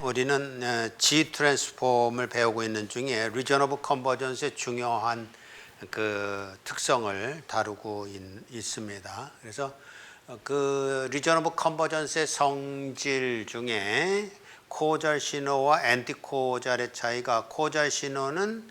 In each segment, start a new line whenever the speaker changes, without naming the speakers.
우리는 G 트랜스폼을 배우고 있는 중에 리전 오브 컨버전스의 중요한 그 특성을 다루고 있습니다. 그래서 그 리전 오브 컨버전스의 성질 중에 코잘 신호와 엔티 코잘의 차이가, 코잘 신호는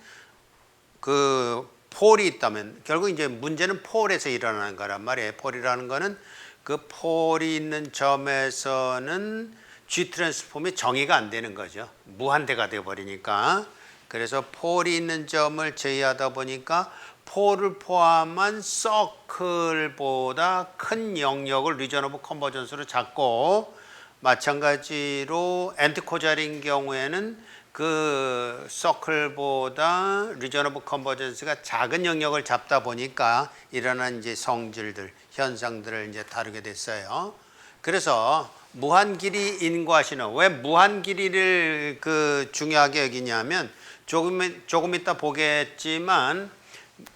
그 폴이 있다면, 결국 이제 문제는 폴에서 일어나는 거란 말이에요. 폴이라는 거는 그 폴이 있는 점에서는 G 트랜스폼이 정의가 안 되는 거죠. 무한대가 되어 버리니까. 그래서 폴이 있는 점을 제외하다 보니까 폴을 포함한 서클보다 큰 영역을 리전 오브 컨버전스로 잡고, 마찬가지로 엔티코잘인 경우에는 그 서클보다 리전 오브 컨버전스가 작은 영역을 잡다 보니까 일어난 이제 성질들, 현상들을 이제 다루게 됐어요. 그래서 무한 길이 인과 신호, 왜 무한 길이를 그 중요하게 여기냐면 조금 이따 보겠지만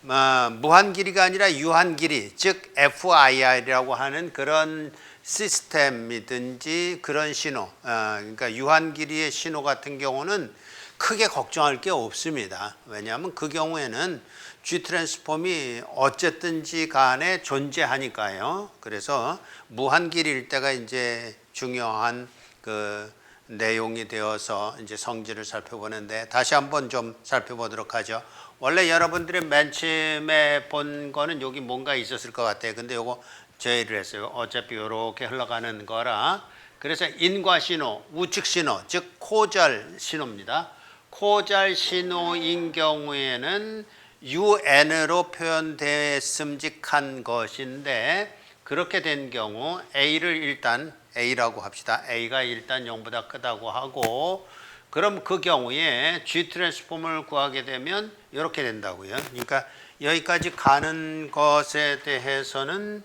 무한 길이가 아니라 유한 길이, 즉 FIR이라고 하는 그런 시스템이든지 그런 신호, 그러니까 유한 길이의 신호 같은 경우는 크게 걱정할 게 없습니다. 왜냐하면 그 경우에는 G 트랜스폼이 어쨌든지 간에 존재하니까요. 그래서 무한 길이일 때가 이제 중요한 그 내용이 되어서 이제 성질을 살펴보는데, 다시 한번 좀 살펴보도록 하죠. 원래 여러분들이 맨 처음에 본 거는 여기 뭔가 있었을 것 같아요. 근데 요거 제외를 했어요. 어차피 이렇게 흘러가는 거라. 그래서 인과 신호, 우측 신호, 즉 코잘 신호입니다. 코잘 신호인 경우에는 UN으로 표현됐음직한 것인데, 그렇게 된 경우 A를 일단 A라고 합시다. A가 일단 0보다 크다고 하고, 그럼 그 경우에 G 트랜스폼을 구하게 되면 이렇게 된다고요. 그러니까 여기까지 가는 것에 대해서는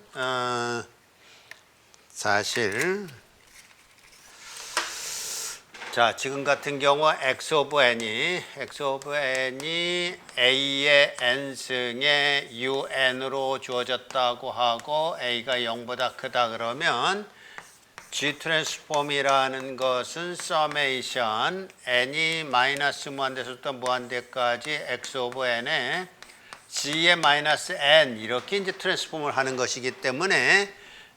사실 자, 지금 같은 경우 x 오브 n이 a의 n승의 un으로 주어졌다고 하고 a가 0보다 크다 그러면 G 트랜스폼이라는 것은 서메이션 n이 마이너스 무한대에서부터 무한대까지 x 오브 n에 g의 마이너스 n, 이렇게 이제 트랜스폼을 하는 것이기 때문에,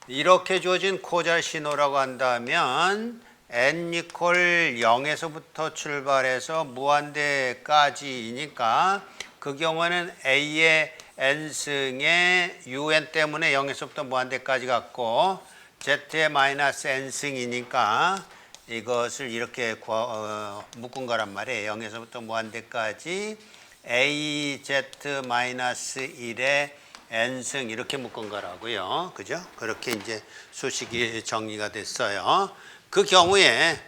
이렇게 주어진 코잘 신호라고 한다면 n 이퀄 0에서부터 출발해서 무한대까지이니까 그 경우에는 a의 n승의 un 때문에 0에서부터 무한대까지 갔고, z의 마이너스 n승이니까 이것을 이렇게 묶은 거란 말이에요. 0에서부터 무한대까지 az-1의 n승, 이렇게 묶은 거라고요. 그죠? 그렇게 이제 수식이 정리가 됐어요. 그 경우에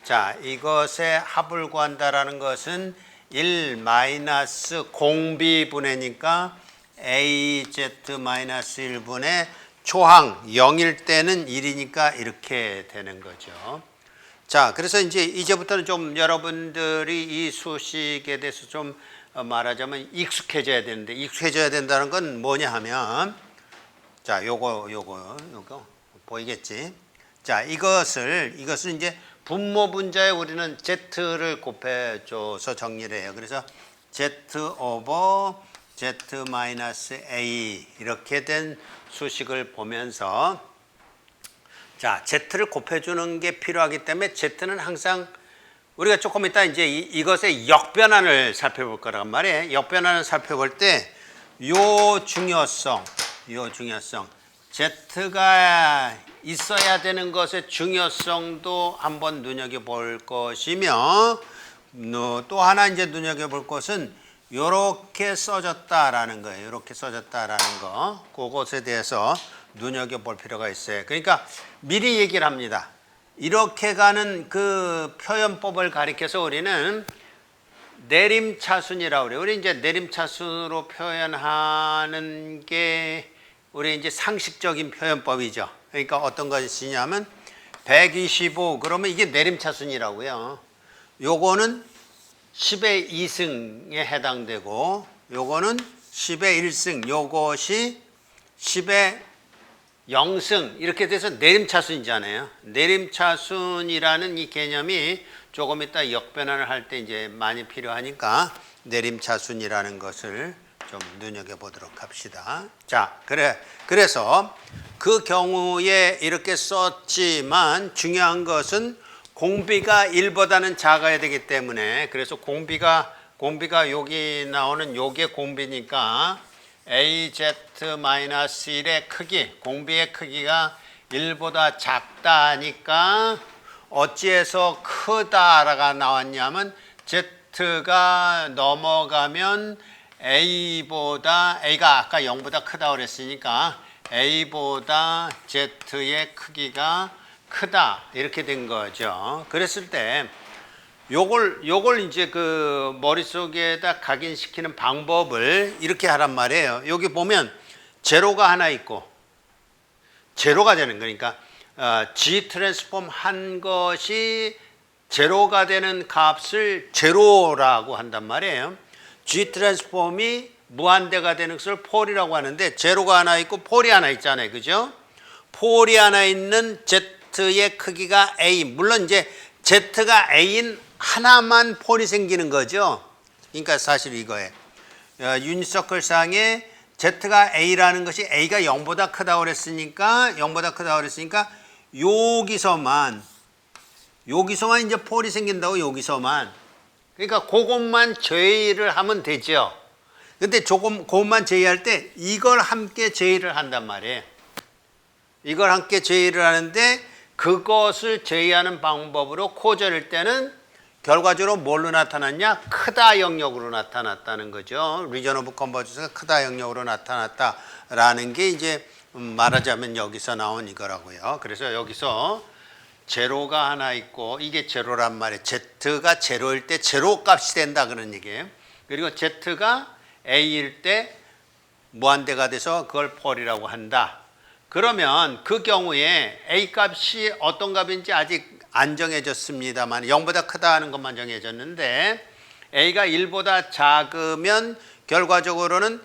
자, 이것의 합을 구한다라는 것은 1 마이너스 공비분해니까 az-1분의 초항 0일 때는 1이니까 이렇게 되는 거죠. 자, 그래서 이제부터는 좀 여러분들이 이 수식에 대해서 좀 말하자면 익숙해져야 되는데, 익숙해져야 된다는 건 뭐냐 하면, 자, 요거 보이겠지? 자, 이것을 이제 분모 분자에 우리는 z를 곱해줘서 정리를 해요. 그래서 z 오버 z-a 이렇게 된 수식을 보면서, 자, z를 곱해주는 게 필요하기 때문에 z는 항상 우리가 조금 이따 이제 이것의 역변환을 살펴볼 거란 말이에요. 역변환을 살펴볼 때 요 중요성, z가 있어야 되는 것의 중요성도 한번 눈여겨볼 것이며, 또 하나 이제 눈여겨볼 것은 요렇게 써졌다라는 거예요. 요렇게 써졌다라는 거, 그것에 대해서 눈여겨볼 필요가 있어요. 그러니까 미리 얘기를 합니다. 이렇게 가는 그 표현법을 가리켜서 우리는 내림차순이라고 그래요. 우리 이제 내림차순으로 표현하는 게 우리 이제 상식적인 표현법이죠. 그러니까 어떤 것이냐면 125 그러면 이게 내림차순이라고요. 요거는 10의 2승에 해당되고, 요거는 10의 1승, 요것이 10의 영승 이렇게 돼서 내림차순이잖아요. 내림차순이라는 이 개념이 조금 이따 역변환을 할 때 이제 많이 필요하니까 내림차순이라는 것을 좀 눈여겨보도록 합시다. 자, 그래서 그 경우에 이렇게 썼지만 중요한 것은 공비가 1보다는 작아야 되기 때문에 그래서 공비가 여기 나오는 요게 공비니까 AZ-1의 크기, 공비의 크기가 1보다 작다니까 어찌해서 크다가 나왔냐면 Z가 넘어가면 A가 아까 0보다 크다고 그랬으니까 A보다 Z의 크기가 크다 이렇게 된 거죠. 그랬을 때 요걸 이제 그 머릿속에다 각인시키는 방법을 이렇게 하란 말이에요. 여기 보면 제로가 하나 있고 제로가 되는 거니까 G 트랜스폼 한 것이 제로가 되는 값을 제로라고 한단 말이에요. G 트랜스폼이 무한대가 되는 것을 폴이라고 하는데 제로가 하나 있고 폴이 하나 있잖아요. 그죠? 폴이 하나 있는 Z의 크기가 A. 물론 이제 Z가 A인 하나만 폴이 생기는 거죠. 그러니까 사실 이거예요. 유니서클 상에 Z가 A라는 것이 A가 0보다 크다고 그랬으니까 여기서만 이제 폴이 생긴다고 여기서만. 그러니까 그것만 제의를 하면 되죠. 근데 그것만 제의할 때 이걸 함께 제의를 한단 말이에요. 이걸 함께 제의를 하는데 그것을 제의하는 방법으로 코저일 때는 결과적으로 뭘로 나타났냐? 크다 영역으로 나타났다는 거죠. 리전 오브 컨버전스가 크다 영역으로 나타났다라는 게 이제 말하자면 여기서 나온 이거라고요. 그래서 여기서 제로가 하나 있고 이게 제로란 말이에요. Z가 제로일 때 제로 값이 된다 그런 얘기예요. 그리고 Z가 A일 때 무한대가 돼서 그걸 폴이라고 한다. 그러면 그 경우에 A 값이 어떤 값인지 아직 안 정해졌습니다만 0보다 크다 하는 것만 정해졌는데 A가 1보다 작으면 결과적으로는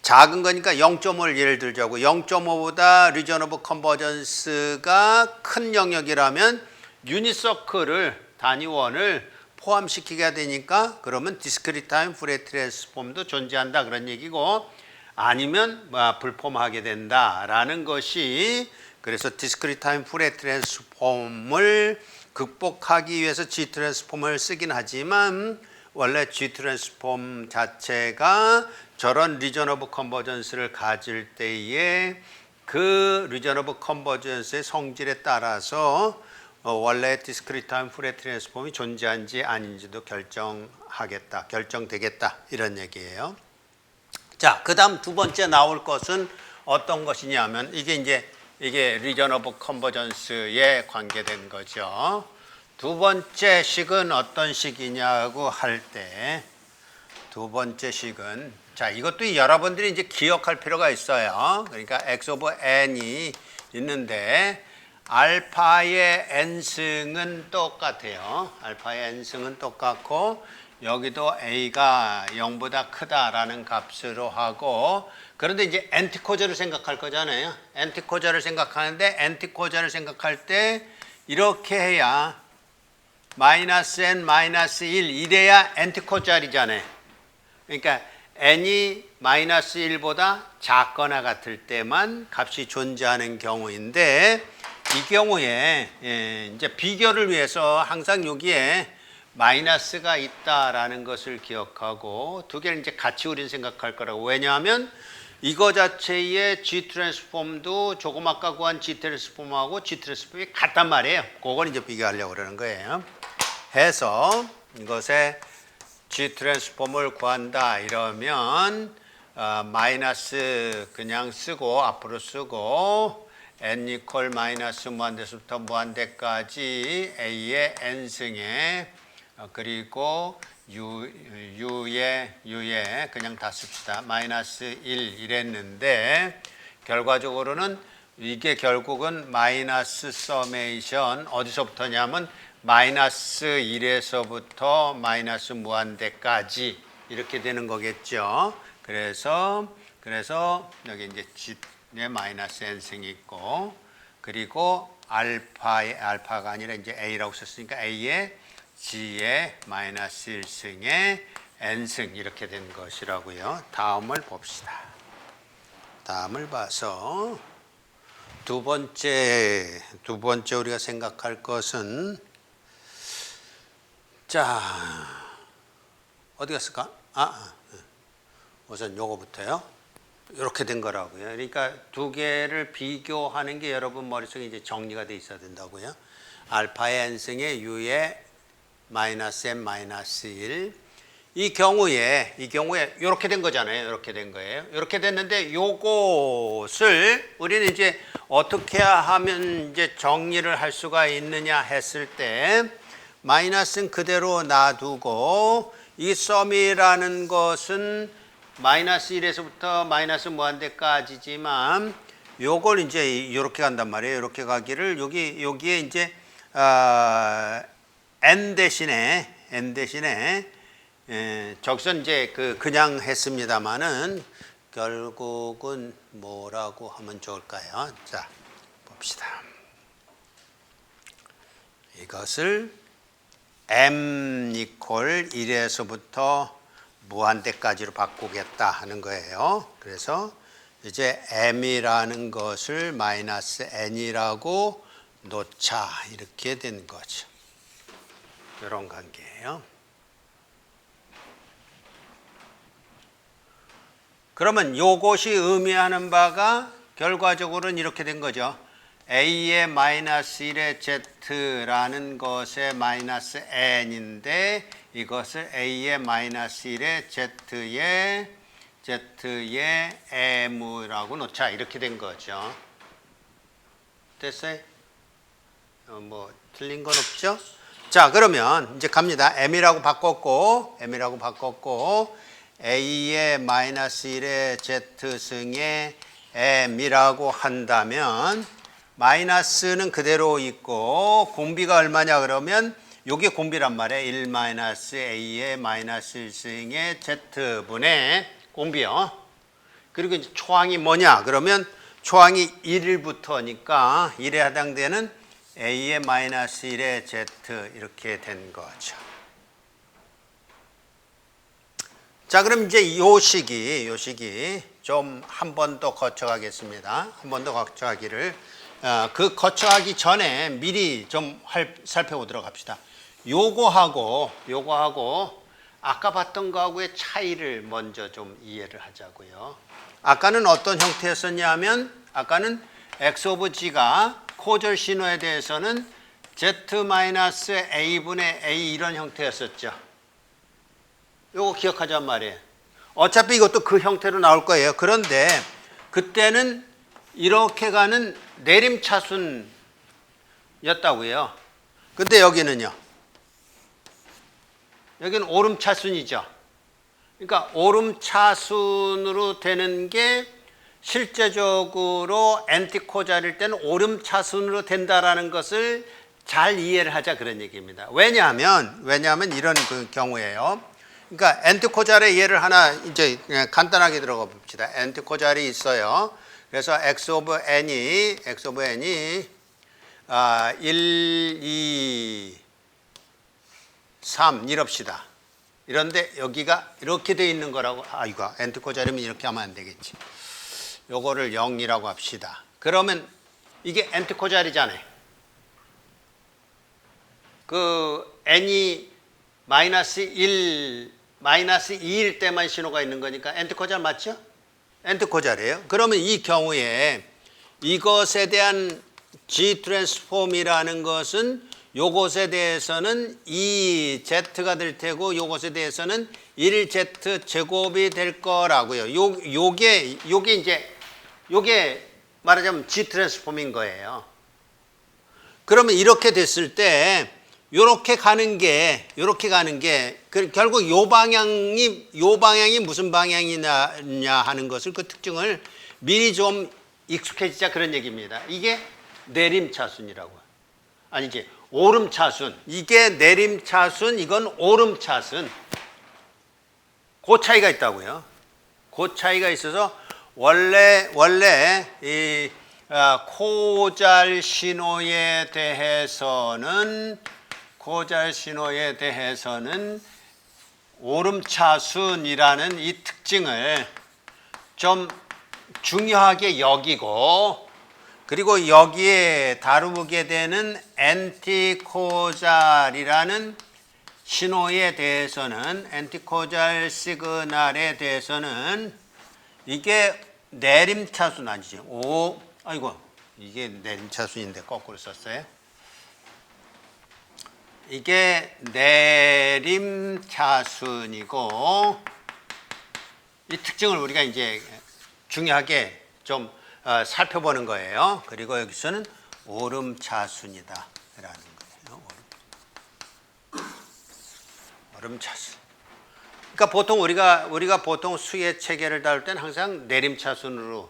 작은 거니까 0.5를 예를 들자고 0.5보다 리전 오브 컨버전스가 큰 영역이라면 유니서클을 단위원을 포함시키게 되니까 그러면 디스크리트 타임 프레 트랜스폼도 존재한다 그런 얘기고 아니면 불폼하게 된다라는 것이 그래서 디스크리트 타임 프레 트랜스폼을 극복하기 위해서 G 트랜스폼을 쓰긴 하지만 원래 G 트랜스폼 자체가 저런 리전 오브 컨버전스를 가질 때에 그 리전 오브 컨버전스의 성질에 따라서 원래 디스크리트 타임 프레 트랜스폼이 존재한지 아닌지도 결정되겠다 이런 얘기예요. 자, 그다음 두 번째 나올 것은 어떤 것이냐면 이게 리전 오브 컨버전스에 관계된 거죠. 두 번째 식은 어떤 식이냐고 할 때 두 번째 식은 자, 이것도 여러분들이 이제 기억할 필요가 있어요. 그러니까 x 오브 n이 있는데 알파의 n승은 똑같아요. 알파의 n승은 똑같고 여기도 a가 0보다 크다라는 값으로 하고 그런데 이제 엔티코저를 생각할 거잖아요. 엔티코저를 생각하는데 엔티코저를 생각할 때 이렇게 해야 마이너스 n 마이너스 1 이래야 엔티코저이잖아요. 그러니까 n이 마이너스 1보다 작거나 같을 때만 값이 존재하는 경우인데 이 경우에 이제 비교를 위해서 항상 여기에 마이너스가 있다라는 것을 기억하고 두 개를 이제 같이 우리는 생각할 거라고. 왜냐하면 이거 자체의 G 트랜스폼도 조금 아까 구한 G 트랜스폼하고 G 트랜스폼이 같단 말이에요. 그걸 이제 비교하려고 그러는 거예요. 해서 이것에 G 트랜스폼을 구한다 이러면 마이너스 그냥 쓰고 앞으로 쓰고 n 이퀄 마이너스 무한대에서부터 무한대까지 a의 n승에 그리고 u에 그냥 다 씁시다. 마이너스 1 이랬는데 결과적으로는 이게 결국은 마이너스 서메이션 어디서부터냐면 마이너스 1에서부터 마이너스 무한대까지 이렇게 되는 거겠죠. 그래서 여기 이제 마이너스 n승이 있고, 그리고 알파가 아니라 이제 a라고 썼으니까 a에 g의 마이너스 1승에 n승 이렇게 된 것이라고요. 다음을 봅시다. 다음을 봐서 두 번째 우리가 생각할 것은, 자, 어디 갔을까? 우선 요거부터요. 이렇게 된 거라고요. 그러니까 두 개를 비교하는 게 여러분 머릿속에 이제 정리가 돼 있어야 된다고요. 알파의 n승의 u의 마이너스 n 마이너스 1. 이 경우에 이렇게 된 거잖아요. 이렇게 된 거예요. 이렇게 됐는데 요것을 우리는 이제 어떻게 하면 이제 정리를 할 수가 있느냐 했을 때, 마이너스는 그대로 놔두고 이 썸이라는 것은 마이너스 1에서부터 마이너스 무한대까지지만 요걸 이제 이렇게 간단 말이에요. 이렇게 가기를 여기에 이제 n 대신에 저기서 이제 그냥 했습니다만은 결국은 뭐라고 하면 좋을까요? 자, 봅시다. 이것을 m 이퀄 1에서부터 무한대까지로 바꾸겠다 하는 거예요. 그래서 이제 m이라는 것을 마이너스 n이라고 놓자, 이렇게 된 거죠. 이런 관계예요. 그러면 요것이 의미하는 바가 결과적으로는 이렇게 된 거죠. a의 마이너스 1의 z라는 것의 마이너스 n인데, 이것을 a의 마이너스 1의 z의 m라고 놓자, 이렇게 된 거죠. 됐어요? 뭐 틀린 건 없죠? 자, 그러면 이제 갑니다. m이라고 바꿨고 a의 마이너스 1의 z승의 m이라고 한다면, 마이너스는 그대로 있고 공비가 얼마냐 그러면 요게 공비란 말이에요. 1 마이너스 a의 마이너스 1승의 z분의 공비요. 그리고 이제 초항이 뭐냐 그러면 초항이 1부터니까 1에 해당되는 a의 마이너스 1의 z 이렇게 된 거죠. 자, 그럼 이제 요 시기 좀 한 번 더 거쳐가겠습니다. 한 번 더 거쳐가기를, 그 거쳐가기 전에 미리 좀 살펴보도록 합시다. 요거하고 아까 봤던 거하고의 차이를 먼저 좀 이해를 하자고요. 아까는 어떤 형태였었냐면, 아까는 x 오브 g가 코절 신호에 대해서는 z-a분의 a 이런 형태였었죠. 요거 기억하자는 말이에요. 어차피 이것도 그 형태로 나올 거예요. 그런데 그때는 이렇게 가는 내림차순이었다고요. 근데 여기는요. 여기는 오름차순이죠. 그러니까 오름차순으로 되는 게 실제적으로 엔티코자일 때는 오름차순으로 된다라는 것을 잘 이해를 하자, 그런 얘기입니다. 왜냐하면 이런 그 경우예요. 그러니까 엔티코자의 예를 하나 이제 그냥 간단하게 들어가 봅시다. 엔티코자이 있어요. 그래서 x 오브 n이 1, 2, 3 이럽시다. 이런데 여기가 이렇게 돼 있는 거라고, 이거 엔티코자리면 이렇게 하면 안 되겠지. 요거를 0이라고 합시다. 그러면 이게 엔티코자리잖아요. 그 n이 마이너스 2일 때만 신호가 있는 거니까 엔티코자리 맞죠? 엔티코자리예요. 그러면 이 경우에 이것에 대한 G 트랜스폼이라는 것은 요것에 대해서는 2Z가 될 테고 요것에 대해서는 1Z 제곱이 될 거라고요. 요게 말하자면 G 트랜스폼인 거예요. 그러면 이렇게 됐을 때 요렇게 가는 게 결국 요 방향이 무슨 방향이냐 하는 것을, 그 특징을 미리 좀 익숙해지자, 그런 얘기입니다. 이게 내림차순이라고. 아니지, 오름차순. 이게 내림차순, 이건 오름차순. 그 차이가 있다고요. 그 차이가 있어서 원래 이 코잘 신호에 대해서는 오름차순이라는 이 특징을 좀 중요하게 여기고, 그리고 여기에 다루게 되는 엔티코잘이라는 신호에 대해서는, 엔티코잘 시그널에 대해서는 이게 내림차순 아니지? 아이고, 이게 내림차순인데 거꾸로 썼어요. 이게 내림차순이고, 이 특징을 우리가 이제 중요하게 좀 살펴보는 거예요. 그리고 여기서는 오름차순이다 라는 거예요. 오름차순. 그러니까 보통 우리가 보통 수의 체계를 다룰 때는 항상 내림차순으로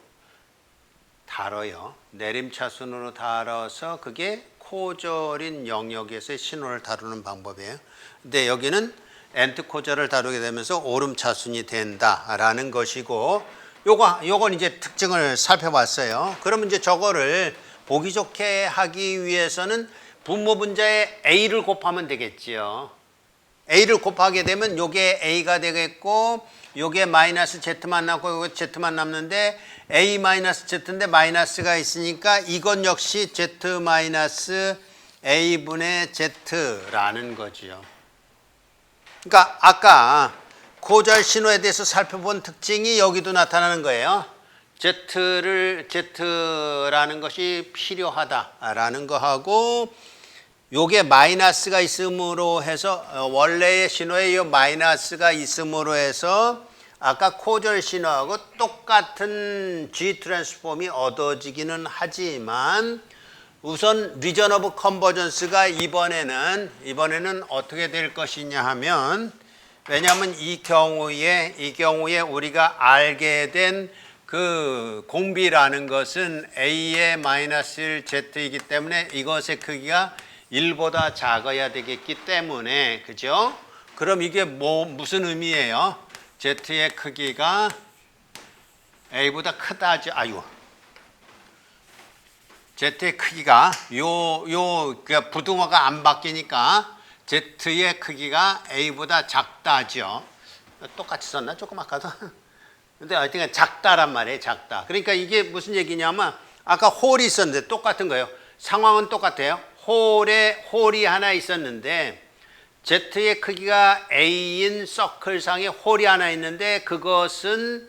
다뤄요. 내림차순으로 다뤄서 그게 코절인 영역에서의 신호를 다루는 방법이에요. 근데 여기는 엔트코절을 다루게 되면서 오름차순이 된다라는 것이고, 요건 이제 특징을 살펴봤어요. 그러면 이제 저거를 보기 좋게 하기 위해서는 분모분자에 A를 곱하면 되겠지요. A를 곱하게 되면 요게 A가 되겠고, 요게 마이너스 Z만 남고 요게 Z만 남는데, A 마이너스 Z인데 마이너스가 있으니까 이건 역시 Z 마이너스 A분의 Z라는 거지요. 그러니까 아까 코절 신호에 대해서 살펴본 특징이 여기도 나타나는 거예요. Z라는 것이 필요하다라는 거하고, 요게 마이너스가 있음으로 해서 원래의 신호에 이 마이너스가 있음으로 해서 아까 코절 신호하고 똑같은 G 트랜스폼이 얻어지기는 하지만, 우선 리전 오브 컨버전스가 이번에는 어떻게 될 것이냐 하면, 왜냐하면 이 경우에 우리가 알게 된 그 공비라는 것은 A의 마이너스 1 Z이기 때문에 이것의 크기가 1보다 작아야 되겠기 때문에, 그죠? 그럼 이게 무슨 의미예요? Z의 크기가 A보다 크다죠. Z의 크기가 그러니까 부등호가 안 바뀌니까 Z의 크기가 A보다 작다죠. 똑같이 썼나? 조금 아까도. 근데 하여튼 작다란 말이에요. 작다. 그러니까 이게 무슨 얘기냐면, 아까 홀이 있었는데 똑같은 거예요. 상황은 똑같아요. 홀이 하나 있었는데, Z의 크기가 A인 서클상에 홀이 하나 있는데, 그것은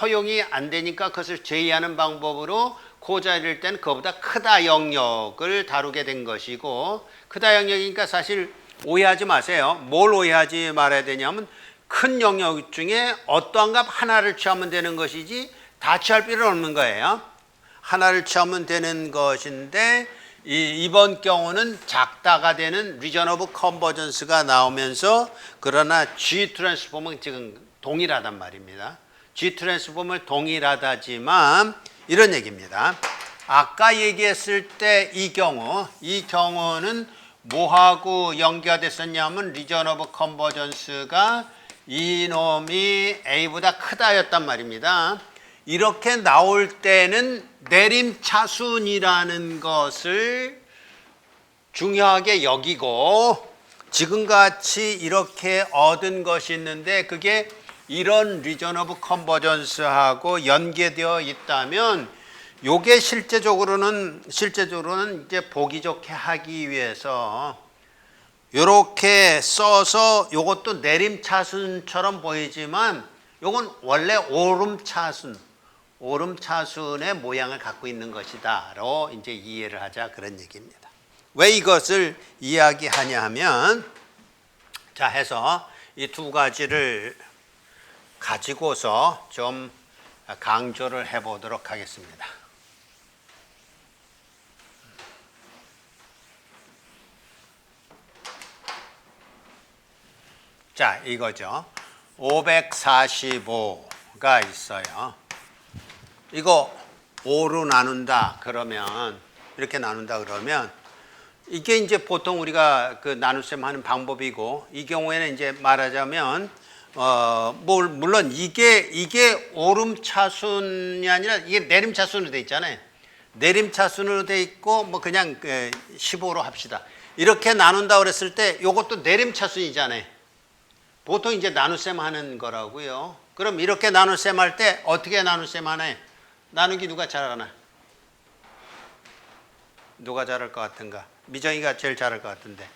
허용이 안 되니까 그것을 제의하는 방법으로 코자일 때는 그거보다 크다 영역을 다루게 된 것이고, 크다 영역이니까 사실 오해하지 마세요. 뭘 오해하지 말아야 되냐면, 큰 영역 중에 어떠한 값 하나를 취하면 되는 것이지 다 취할 필요는 없는 거예요. 하나를 취하면 되는 것인데, 이번 경우는 작다가 되는 리전 오브 컨버전스가 나오면서, 그러나 G 트랜스폼은 지금 동일하단 말입니다. G 트랜스폼을 동일하다지만 이런 얘기입니다. 아까 얘기했을 때 이 경우는 뭐하고 연계가 됐었냐면, 리전 오브 컨버전스가 이놈이 A보다 크다였단 말입니다. 이렇게 나올 때는 내림차순이라는 것을 중요하게 여기고, 지금같이 이렇게 얻은 것이 있는데 그게 이런 리전 오브 컨버전스하고 연계되어 있다면, 요게 실제적으로는 이제 보기 좋게 하기 위해서 요렇게 써서, 요것도 내림차순처럼 보이지만 요건 원래 오름차순의 모양을 갖고 있는 것이다로 이제 이해를 하자, 그런 얘기입니다. 왜 이것을 이야기하냐 하면, 자 해서 이 두 가지를 가지고서 좀 강조를 해 보도록 하겠습니다. 자, 이거죠. 545가 있어요. 이거 5로 나눈다 그러면, 이렇게 나눈다 그러면, 이게 이제 보통 우리가 그 나눗셈 하는 방법이고, 이 경우에는 이제 말하자면 물론 이게 오름차순이 아니라 이게 내림차순으로 돼 있잖아요. 내림차순으로 돼 있고 뭐 그냥 15로 합시다. 이렇게 나눈다 그랬을 때 이것도 내림차순이잖아요. 보통 이제 나눗셈 하는 거라고요. 그럼 이렇게 나눗셈 할 때 어떻게 나눗셈 하나요? 나누기 누가 잘하나? 누가 잘할 것 같은가? 미정이가 제일 잘할 것 같은데.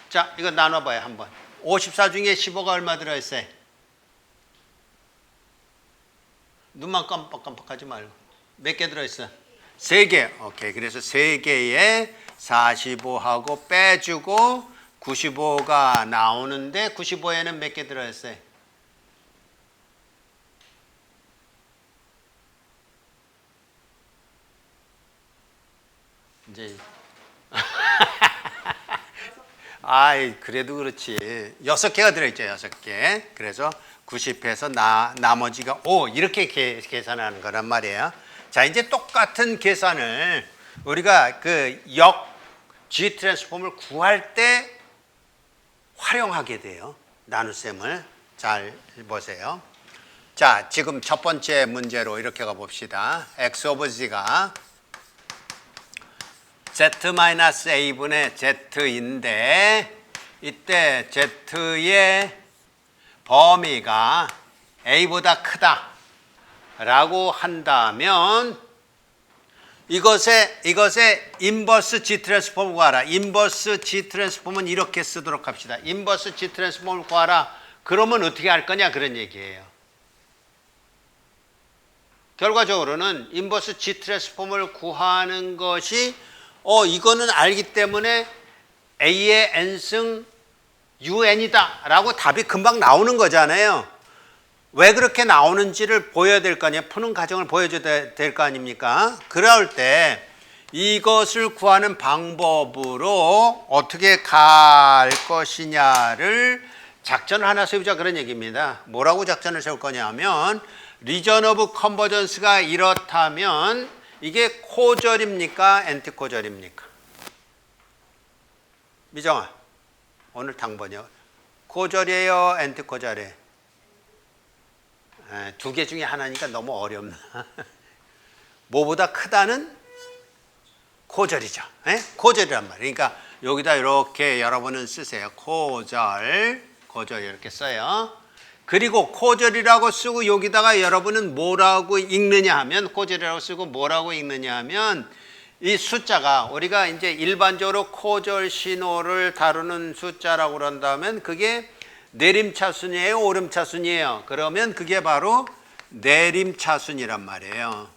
자, 이거 나눠봐요 한번. 54 중에 15가 얼마 들어있어요? 눈만 깜빡깜빡하지 말고. 몇 개 들어있어? 3개. 오케이. 그래서 3개에 45하고 빼주고 95가 나오는데 95에는 몇 개 들어있어요? 이제 아이 그래도 그렇지. 6개가 들어있죠. 6개. 그래서 90에서 나머지가 5 이렇게 계산하는 거란 말이에요. 자, 이제 똑같은 계산을 우리가 그 G 트랜스폼을 구할 때 활용하게 돼요. 나눗셈을 잘 보세요. 자, 지금 첫 번째 문제로 이렇게 가봅시다. x 오브 z가 z-a분의 z인데 이때 z의 범위가 a보다 크다 라고 한다면 이것의 인버스 G 트랜스폼을 구하라. 인버스 G 트랜스폼은 이렇게 쓰도록 합시다. 인버스 G 트랜스폼을 구하라. 그러면 어떻게 할 거냐 그런 얘기예요. 결과적으로는 인버스 G 트랜스폼을 구하는 것이 이거는 알기 때문에 A의 n승 UN이다 라고 답이 금방 나오는 거잖아요. 왜 그렇게 나오는지를 보여야 될 거 아니에요. 푸는 과정을 보여줘야 될 거 아닙니까? 그럴 때 이것을 구하는 방법으로 어떻게 갈 것이냐를 작전을 하나 세우자 그런 얘기입니다. 뭐라고 작전을 세울 거냐면 리전 오브 컨버전스가 이렇다면 이게 코절입니까? 엔티코절입니까? 미정아 오늘 당번이요. 코절이에요? 엔티코절이에요? 두 개 중에 하나니까 너무 어렵나? 뭐보다 크다는 코절이죠. 코절이란 말이에요. 그러니까 여기다 이렇게 여러분은 쓰세요. 코절 이렇게 써요. 그리고 코절이라고 쓰고 여기다가 여러분은 뭐라고 읽느냐 하면 코절이라고 쓰고 뭐라고 읽느냐 하면 이 숫자가 우리가 이제 일반적으로 코절 신호를 다루는 숫자라고 그런다면 그게 내림차순이에요? 오름차순이에요? 그러면 그게 바로 내림차순이란 말이에요.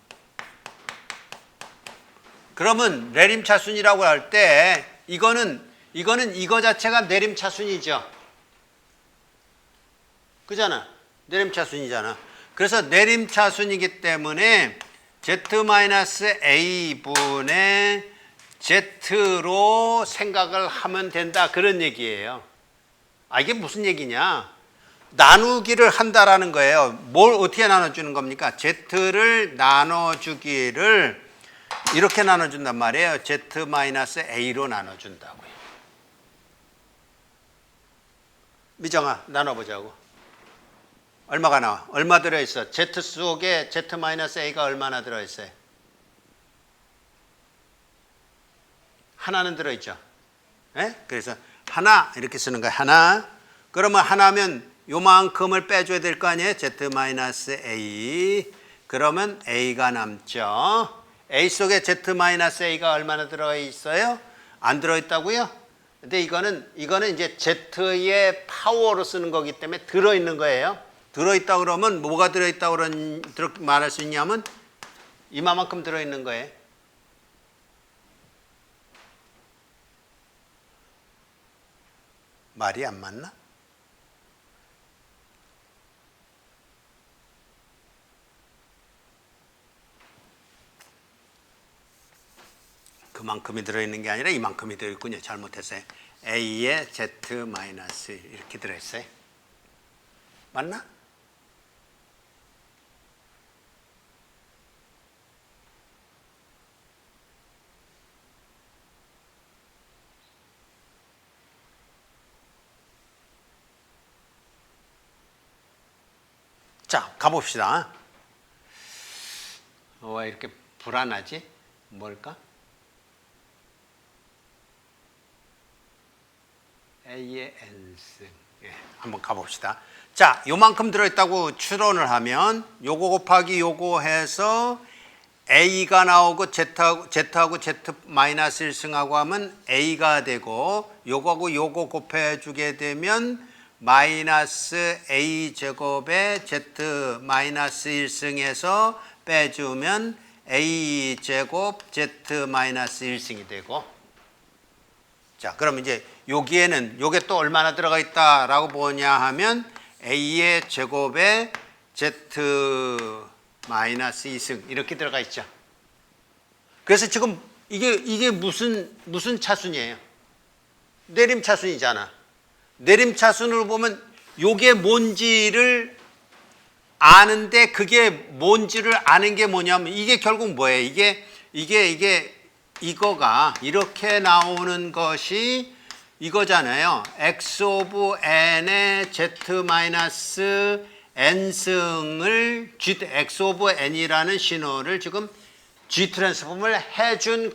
그러면 내림차순이라고 할 때 이거는 이거 자체가 내림차순이죠. 그잖아. 내림차순이잖아. 그래서 내림차순이기 때문에 z-a분의 z로 생각을 하면 된다. 그런 얘기예요. 이게 무슨 얘기냐? 나누기를 한다라는 거예요. 뭘 어떻게 나눠주는 겁니까? z를 나눠주기를 이렇게 나눠준단 말이에요. z-a로 나눠준다고요. 미정아, 나눠보자고. 얼마가 나와? 얼마 들어있어? z 속에 z-a가 얼마나 들어있어요? 하나는 들어있죠. 그래서 하나 이렇게 쓰는 거야. 하나. 그러면 하나면 요만큼을 빼줘야 될 거 아니에요. z-a. 그러면 a가 남죠. a 속에 z-a가 얼마나 들어있어요? 안 들어있다고요? 근데 이거는 이제 z의 파워로 쓰는 거기 때문에 들어있는 거예요. 들어있다 그러면 뭐가 들어있다 그런 말할 수 있냐면 이만큼 들어있는 거예요. 말이 안 맞나? 그만큼이 들어있는 게 아니라 이만큼이 들어있군요. 잘못했어요. A에 Z- 이렇게 들어있어요. 맞나? 자, 가봅시다. 왜 이렇게 불안하지? 뭘까? A의 n승. 예, 한번 가봅시다. 자, 요만큼 들어있다고 추론을 하면 요거 곱하기 요거 해서 A가 나오고 Z하고 Z 마이너스 1승하고 하면 A가 되고 요거하고 요거 곱해주게 되면 마이너스 A 제곱에 Z 마이너스 1승에서 빼주면 A 제곱 Z 마이너스 1승이 되고, 자, 그럼 이제 여기에는 요게 또 얼마나 들어가 있다라고 보냐 하면 A의 제곱에 Z 마이너스 2승 이렇게 들어가 있죠. 그래서 지금 이게 무슨 차순이에요? 내림차순이잖아. 내림차순으로 보면 요게 뭔지를 아는데 그게 뭔지를 아는 게 뭐냐면 이게 결국 뭐예요? 이거가 이렇게 나오는 것이 이거잖아요. x 오브 n의 z 마이너스 n승을 x 오브 n이라는 신호를 지금 g 트랜스폼을 해준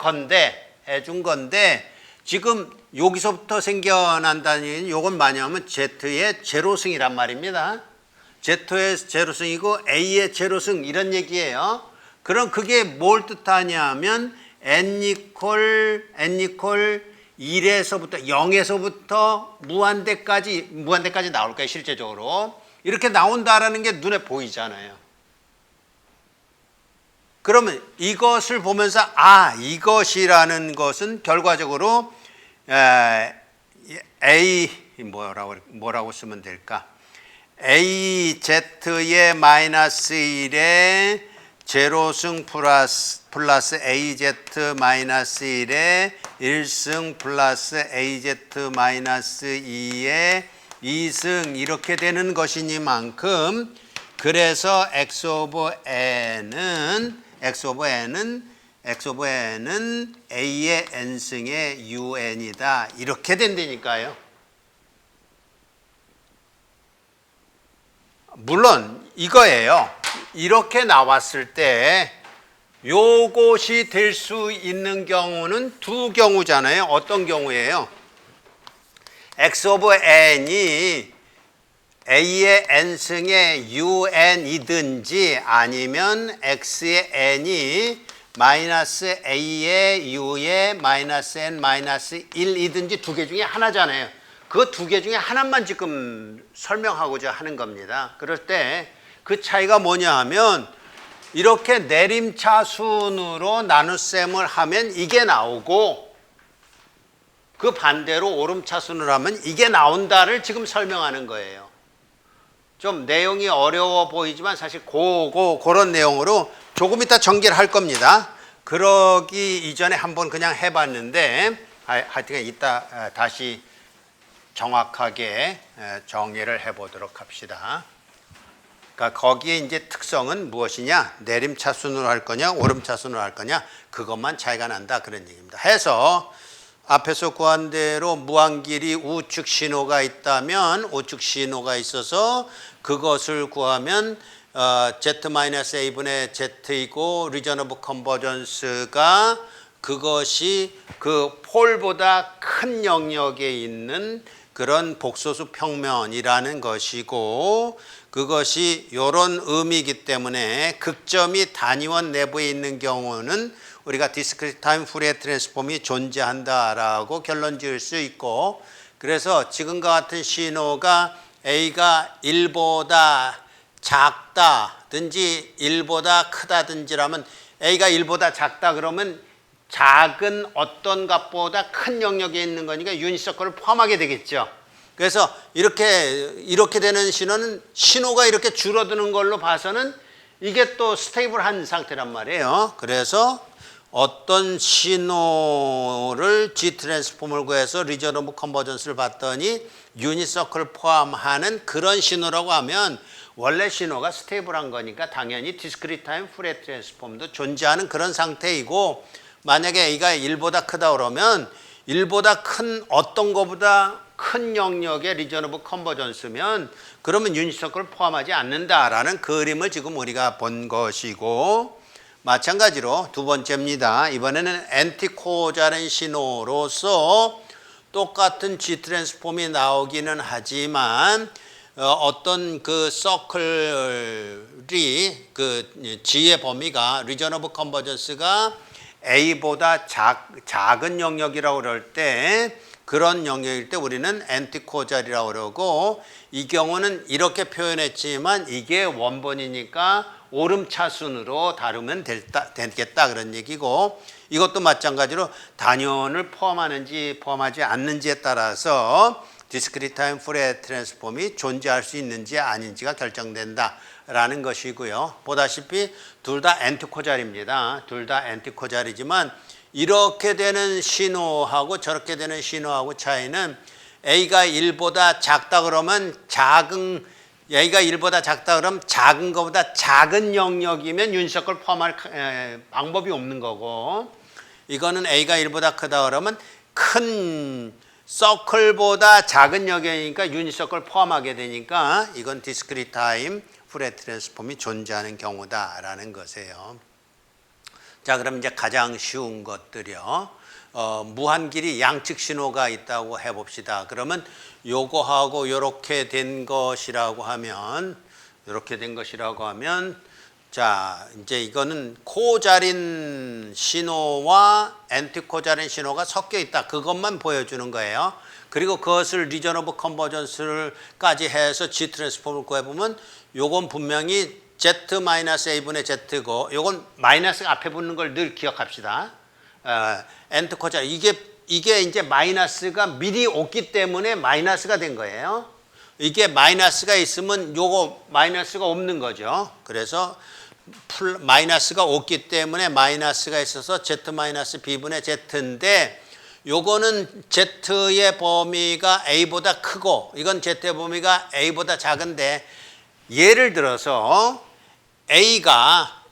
건데 지금 여기서부터 생겨난다는 얘기는 요건 뭐냐면 z의 제로승이란 말입니다. z의 제로승이고 a의 제로승 이런 얘기예요. 그럼 그게 뭘 뜻하냐면 n 이퀄 1에서부터 0에서부터 무한대까지 나올 거예요. 실제적으로 이렇게 나온다라는 게 눈에 보이잖아요. 그러면 이것을 보면서 이것이라는 것은 결과적으로 A 뭐라고 쓰면 될까? AZ의 마이너스 1에 제로승 플러스 AZ 마이너스 1에 1승 플러스 AZ 마이너스 2에 2승 이렇게 되는 것이니만큼 그래서 x 오브 n은 a의 n승의 un이다 이렇게 된다니까요. 물론 이거예요. 이렇게 나왔을 때 요것이 될 수 있는 경우는 두 경우잖아요. 어떤 경우예요? x 오브 n이 a의 n승의 un이든지 아니면 x의 n이 마이너스 a의 u의 마이너스 n 마이너스 1이든지 두 개 중에 하나잖아요. 그 두 개 중에 하나만 지금 설명하고자 하는 겁니다. 그럴 때 그 차이가 뭐냐 하면 이렇게 내림차순으로 나눗셈을 하면 이게 나오고 그 반대로 오름차순으로 하면 이게 나온다를 지금 설명하는 거예요. 좀 내용이 어려워 보이지만 사실 그런 내용으로 조금 이따 전개를 할 겁니다. 그러기 이전에 한번 그냥 해봤는데 하여튼 이따 다시 정확하게 정리를 해보도록 합시다. 그러니까 거기에 이제 특성은 무엇이냐? 내림차순으로 할 거냐, 오름차순으로 할 거냐, 그것만 차이가 난다 그런 얘기입니다. 해서 앞에서 구한 대로 무한길이 우측 신호가 있다면 우측 신호가 있어서 그것을 구하면 z-a분의 z이고 리전 오브 컨버전스가 그것이 그 폴보다 큰 영역에 있는 그런 복소수 평면이라는 것이고 그것이 이런 의미이기 때문에 극점이 단위원 내부에 있는 경우는 우리가 디스크리트 타임 푸리에 트랜스폼이 존재한다라고 결론 지을 수 있고, 그래서 지금과 같은 신호가 A가 1보다 작다든지 1보다 크다든지라면 A가 1보다 작다 그러면 작은 어떤 값보다 큰 영역에 있는 거니까 유닛서클을 포함하게 되겠죠. 그래서 이렇게 되는 신호는 신호가 이렇게 줄어드는 걸로 봐서는 이게 또 스테이블한 상태란 말이에요. 그래서 어떤 신호를 G 트랜스폼을 구해서 리전 오브 컨버전스를 봤더니 유닛서클을 포함하는 그런 신호라고 하면 원래 신호가 스테이블한 거니까 당연히 디스크리트 타임 푸리에 트랜스폼도 존재하는 그런 상태이고, 만약에 A가 1보다 크다 그러면 1보다 큰 어떤 거보다 큰 영역의 리전 오브 컨버전스면 그러면 유닛 서클을 포함하지 않는다라는 그림을 지금 우리가 본 것이고, 마찬가지로 두 번째입니다. 이번에는 엔티코자렌 신호로서 똑같은 G 트랜스폼이 나오기는 하지만 어떤 그 서클이 그 G의 범위가 리전 오브 컨버전스가 A보다 작은 영역이라고 그럴 때, 그런 영역일 때 우리는 엔티코자리라고 그러고, 이 경우는 이렇게 표현했지만 이게 원본이니까 오름차순으로 다루면 되겠다 그런 얘기고, 이것도 마찬가지로 단연을 포함하는지 포함하지 않는지에 따라서 디스크리트 타임 푸레 트랜스폼이 존재할 수 있는지 아닌지가 결정된다라는 것이고요. 보다시피 둘 다 엔티코자리입니다. 둘 다 엔티코자리지만 이렇게 되는 신호하고 저렇게 되는 신호하고 차이는, A가 1보다 작다 그러면 A가 1보다 작다 그러면 작은 것보다 작은 영역이면 유닛 서클 포함할 방법이 없는 거고, 이거는 A가 1보다 크다 그러면 큰 서클보다 작은 영역이니까 유닛 서클 포함하게 되니까 이건 디스크리트 타임 푸레 트랜스폼이 존재하는 경우다라는 것이에요. 자, 그럼 이제 가장 쉬운 것들이요. 무한길이 양측 신호가 있다고 해봅시다. 그러면 요거하고 요렇게 된 것이라고 하면, 자, 이제 이거는 코자린 신호와 엔티코자린 신호가 섞여 있다. 그것만 보여주는 거예요. 그리고 그것을 리전 오브 컨버전스까지 해서 G 트랜스폼을 구해보면 요건 분명히 Z-A분의 Z고, 요건 마이너스가 앞에 붙는 걸 늘 기억합시다. 엔티코자린, 이게 이제 마이너스가 미리 없기 때문에 마이너스가 된 거예요. 이게 마이너스가 있으면 요거 마이너스가 없는 거죠. 그래서 마이너스가 없기 때문에 마이너스가 있어서 Z-B분의 Z인데, 요거는 Z의 범위가 A보다 크고 이건 Z의 범위가 A보다 작은데, 예를 들어서 A가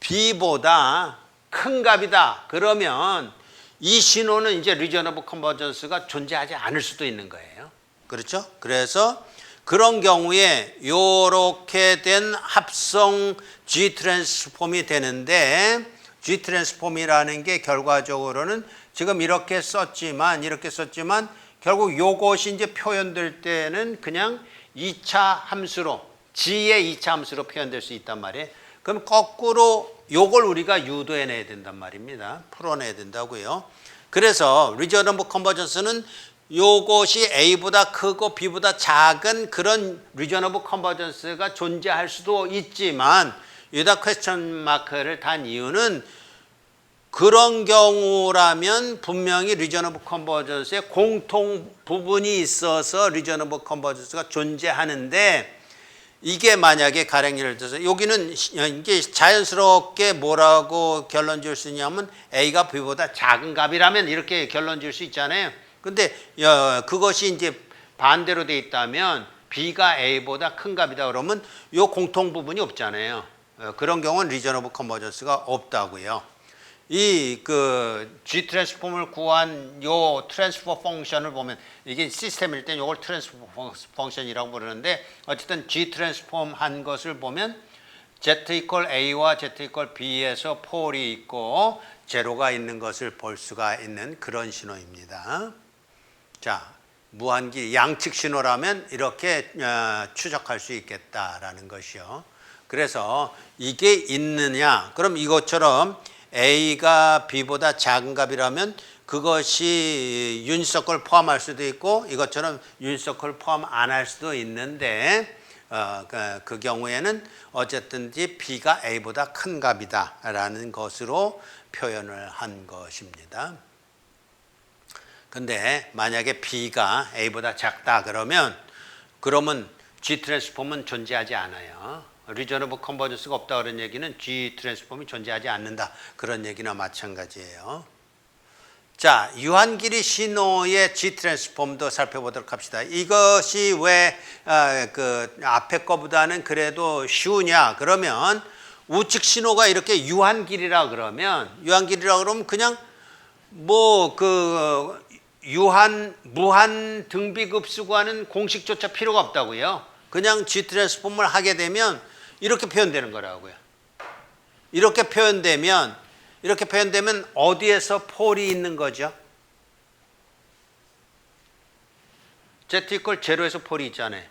B보다 큰 값이다 그러면 이 신호는 이제 리전 오브 컨버전스가 존재하지 않을 수도 있는 거예요. 그렇죠? 그래서 그런 경우에 요렇게 된 합성 G 트랜스폼이 되는데, G 트랜스폼이라는 게 결과적으로는 지금 이렇게 썼지만 결국 요것이 이제 표현될 때는 그냥 2차 함수로, G의 2차 함수로 표현될 수 있단 말이에요. 그럼 거꾸로 요걸 우리가 유도해내야 된단 말입니다. 풀어내야 된다고요. 그래서 리전 오브 컨버전스는 요것이 A보다 크고 B보다 작은 그런 리전 오브 컨버전스가 존재할 수도 있지만, 여기다 퀘스천 마크를 단 이유는 그런 경우라면 분명히 리전 오브 컨버전스에 공통 부분이 있어서 리전 오브 컨버전스가 존재하는데, 이게 만약에 가령 예를 들어서 여기는 이게 자연스럽게 뭐라고 결론 지을 수 있냐면 A가 B보다 작은 값이라면 이렇게 결론 지을 수 있잖아요. 근데 그것이 이제 반대로 돼 있다면 B가 A보다 큰 값이다 그러면 요 공통 부분이 없잖아요. 그런 경우는 리전 오브 컨버전스가 없다고요. 이 그 G 트랜스폼을 구한 요 트랜스포 펑션을 보면, 이게 시스템일 때 요걸 트랜스포 펑션이라고 부르는데, 어쨌든 G 트랜스폼 한 것을 보면 Z 이퀄 A와 Z 이퀄 B에서 폴이 있고 제로가 있는 것을 볼 수가 있는 그런 신호입니다. 자, 무한기 양측 신호라면 이렇게 추적할 수 있겠다라는 것이요. 그래서 이게 있느냐? 그럼 이것처럼 A가 B보다 작은 값이라면 그것이 유닛 서클 포함할 수도 있고, 이것처럼 유닛 서클 포함 안 할 수도 있는데, 그 경우에는 어쨌든지 B가 A보다 큰 값이다라는 것으로 표현을 한 것입니다. 근데 만약에 B가 A보다 작다 그러면 G 트랜스폼은 존재하지 않아요. 리전 오브 컨버전스가 없다 그런 얘기는 G 트랜스폼이 존재하지 않는다 그런 얘기나 마찬가지예요. 자, 유한길이 신호의 G 트랜스폼도 살펴보도록 합시다. 이것이 왜 그 앞에 거보다는 그래도 쉬우냐? 그러면 우측 신호가 이렇게 유한길이라 그러면 그냥 뭐 그 무한 등비급수관은 공식조차 필요가 없다고요. 그냥 G 트랜스폼을 하게 되면 이렇게 표현되는 거라고요. 이렇게 표현되면 어디에서 폴이 있는 거죠? Z 이퀄 제로에서 폴이 있잖아요.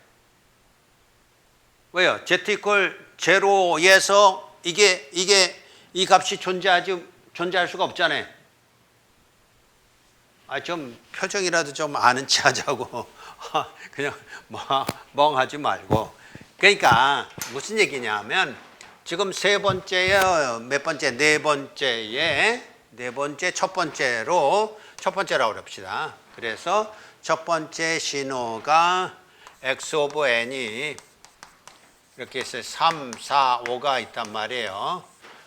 왜요? Z 이퀄 제로에서 이 값이 존재할 수가 없잖아요. 좀 표정이라도 좀 아는 체 하자고. 그냥 멍하지 말고. 그러니까 무슨 얘기냐면 지금 세 번째요, 몇 번째? 네 번째 첫 번째라고 그럽시다. 그래서 첫 번째 신호가 x 오브 n이 이렇게 해서 3, 4, 5가 있단 말이에요.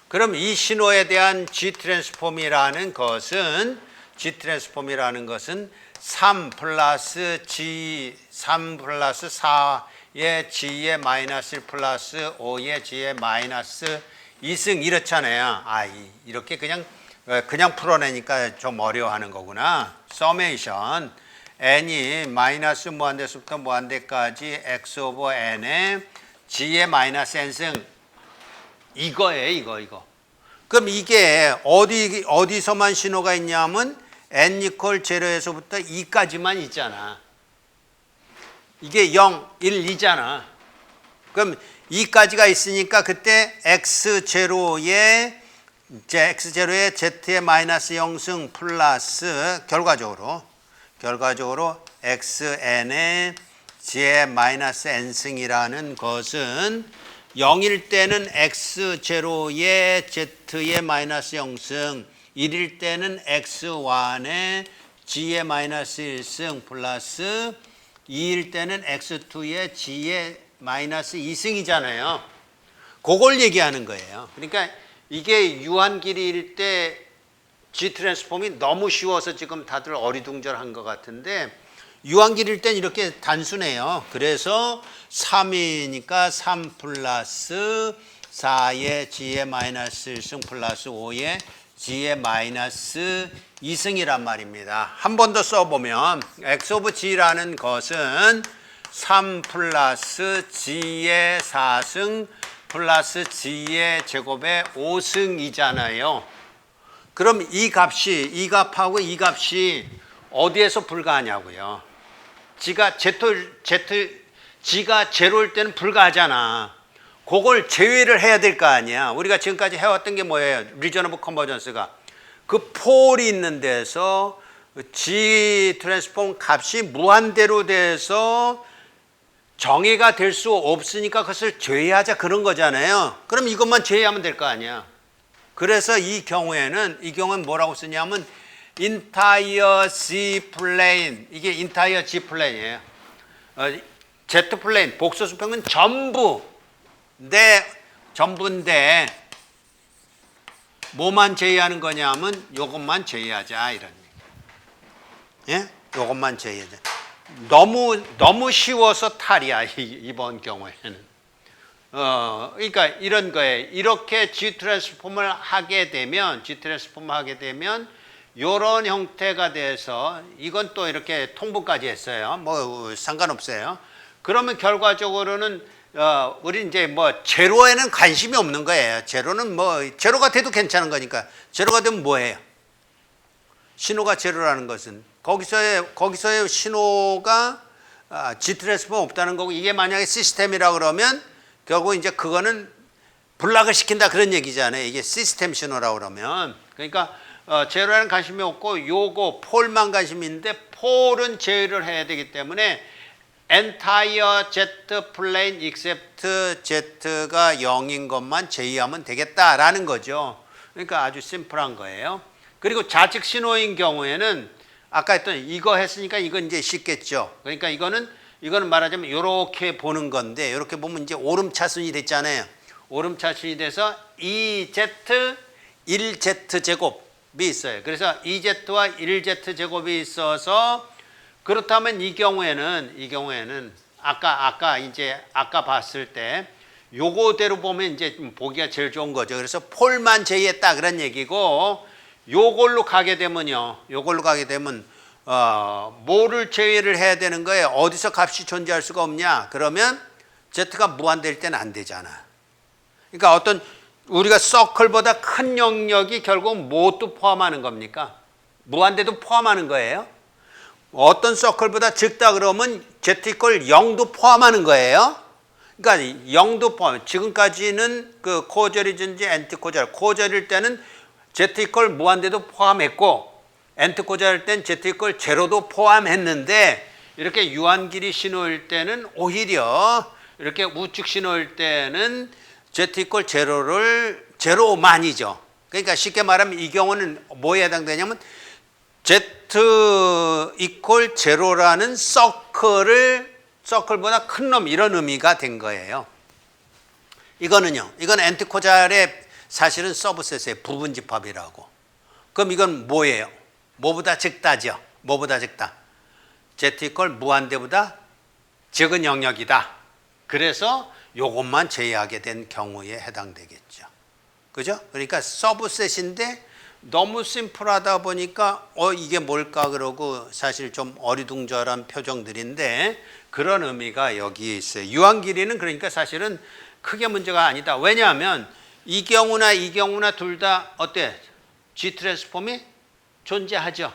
그럼 이 신호에 대한 G 트랜스폼이라는 것은 3 플러스 4의 G의 마이너스 1 플러스 5의 G의 마이너스 2승 이렇잖아요. 이렇게 그냥 풀어내니까 좀 어려워하는 거구나. 서메이션 n이 마이너스 무한대에서부터 무한대까지 x 오버 n의 G의 마이너스 n승 이거예요. 이거. 그럼 이게 어디서만 신호가 있냐면 n 이퀄 제로에서부터 2까지만 있잖아. 이게 0, 1, 2잖아. 그럼 2까지가 있으니까 그때 x0에 z의 마이너스 0승 플러스 결과적으로 xn의 g의 마이너스 n승이라는 것은 0일 때는 x0의 z의 마이너스 0승, 1일 때는 x1의 g의 마이너스 1승 플러스 2일 때는 x2의 g의 마이너스 2승이잖아요. 그걸 얘기하는 거예요. 그러니까 이게 유한길이일 때 G 트랜스폼이 너무 쉬워서 지금 다들 어리둥절한 것 같은데 유한길일 땐 이렇게 단순해요. 그래서 3이니까 3 플러스 4의 G의 마이너스 1승 플러스 5의 G의 마이너스 2승이란 말입니다. 한 번 더 써보면 X 오브 G라는 것은 3 플러스 G의 4승 플러스 G의 제곱의 5승이잖아요. 그럼 이 값하고 이 값이 어디에서 불가하냐고요. G가 제로일 때는 불가하잖아. 그걸 제외를 해야 될 거 아니야. 우리가 지금까지 해왔던 게 뭐예요? 리저너블 컨버전스가 그 폴이 있는 데서 G 트랜스폼 값이 무한대로 돼서 정의가 될 수 없으니까 그것을 제외하자 그런 거잖아요. 그럼 이것만 제외하면 될 거 아니야. 그래서 이 경우에는 뭐라고 쓰냐면 entire G 플레인, 이게 entire G 플레인이에요. Z 플레인 복소수평은 전부인데 뭐만 제외하는 거냐면 요것만 제외하자 이런 얘기. 예? 요것만 제외하자. 너무 쉬워서 탈이야 이번 경우에는. 그러니까 이런 거예요. 이렇게 G 트랜스폼을 하게 되면 이런 형태가 돼서 이건 또 이렇게 통분까지 했어요. 뭐 상관없어요. 그러면 결과적으로는 우리 이제 제로에는 관심이 없는 거예요. 제로가 돼도 괜찮은 거니까. 제로가 되면 뭐예요? 신호가 제로라는 것은 거기서의 신호가 G 트랜스폼 없다는 거고, 이게 만약에 시스템이라 그러면 결국 이제 그거는 블락을 시킨다 그런 얘기잖아요. 이게 시스템 신호라고 그러면. 그러니까 제로에는 관심이 없고 요거 폴만 관심이 있는데 폴은 제외를 해야 되기 때문에 entire Z plane except Z가 0인 것만 제외하면 되겠다라는 거죠. 그러니까 아주 심플한 거예요. 그리고 좌측 신호인 경우에는 아까 했던 이거 했으니까 이건 이제 쉽겠죠. 그러니까 이거는 말하자면 이렇게 보는 건데, 이렇게 보면 이제 오름차순이 됐잖아요. 오름차순이 돼서 2Z 1Z 제곱이 있어요. 그래서 2Z와 1Z 제곱이 있어서, 그렇다면 이 경우에는 아까 봤을 때 요거대로 보면 이제 보기가 제일 좋은 거죠. 그래서 폴만 제외했다 그런 얘기고, 요걸로 가게 되면 뭐를 제외를 해야 되는 거예요? 어디서 값이 존재할 수가 없냐? 그러면 Z가 무한대일 때는 안 되잖아. 그러니까 어떤 우리가 서클보다 큰 영역이 결국 무엇도 포함하는 겁니까? 무한대도 포함하는 거예요. 어떤 서클보다 적다 그러면 Z 이퀄 0도 포함하는 거예요. 그러니까 0도 포함. 지금까지는 그 코절이든지 엔티코절. 코절일 때는 Z 이퀄 무한대도 포함했고 엔트코절일 땐 Z 이퀄 제로도 포함했는데 이렇게 유한길이 신호일 때는 오히려 이렇게 우측 신호일 때는 Z 이퀄 제로만이죠. 그러니까 쉽게 말하면 이 경우는 뭐에 해당되냐면 Z 이퀄 제로라는 서클보다 큰 놈 이런 의미가 된 거예요. 이거는요. 이건 엔트코잘의 사실은 서브셋의 부분집합이라고. 그럼 이건 뭐예요? 뭐보다 적다죠. 뭐보다 적다. Z 이퀄 무한대보다 적은 영역이다. 그래서 요것만 제외하게 된 경우에 해당되겠죠. 그죠? 그러니까 서브셋인데 너무 심플하다 보니까 이게 뭘까 그러고 사실 좀 어리둥절한 표정들인데 그런 의미가 여기 있어요. 유한 길이는 그러니까 사실은 크게 문제가 아니다. 왜냐하면 이 경우나 둘 다 어때? G 트랜스폼이 존재하죠.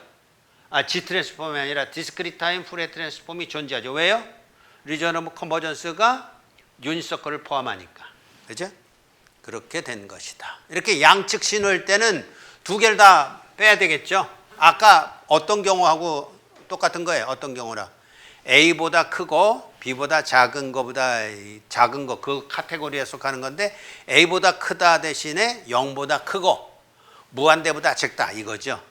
G 트랜스폼이 아니라 디스크리트 타임 푸리에 트랜스폼이 존재하죠. 왜요? 리전 오브 컨버전스가 유닛 서클을 포함하니까. 그죠? 그렇게 된 것이다. 이렇게 양측 신호일 때는 두 개를 다 빼야 되겠죠. 아까 어떤 경우하고 똑같은 거예요. 어떤 경우라. A보다 크고 B보다 작은 거보다 작은 거 그 카테고리에 속하는 건데 A보다 크다 대신에 0보다 크고 무한대보다 적다 이거죠.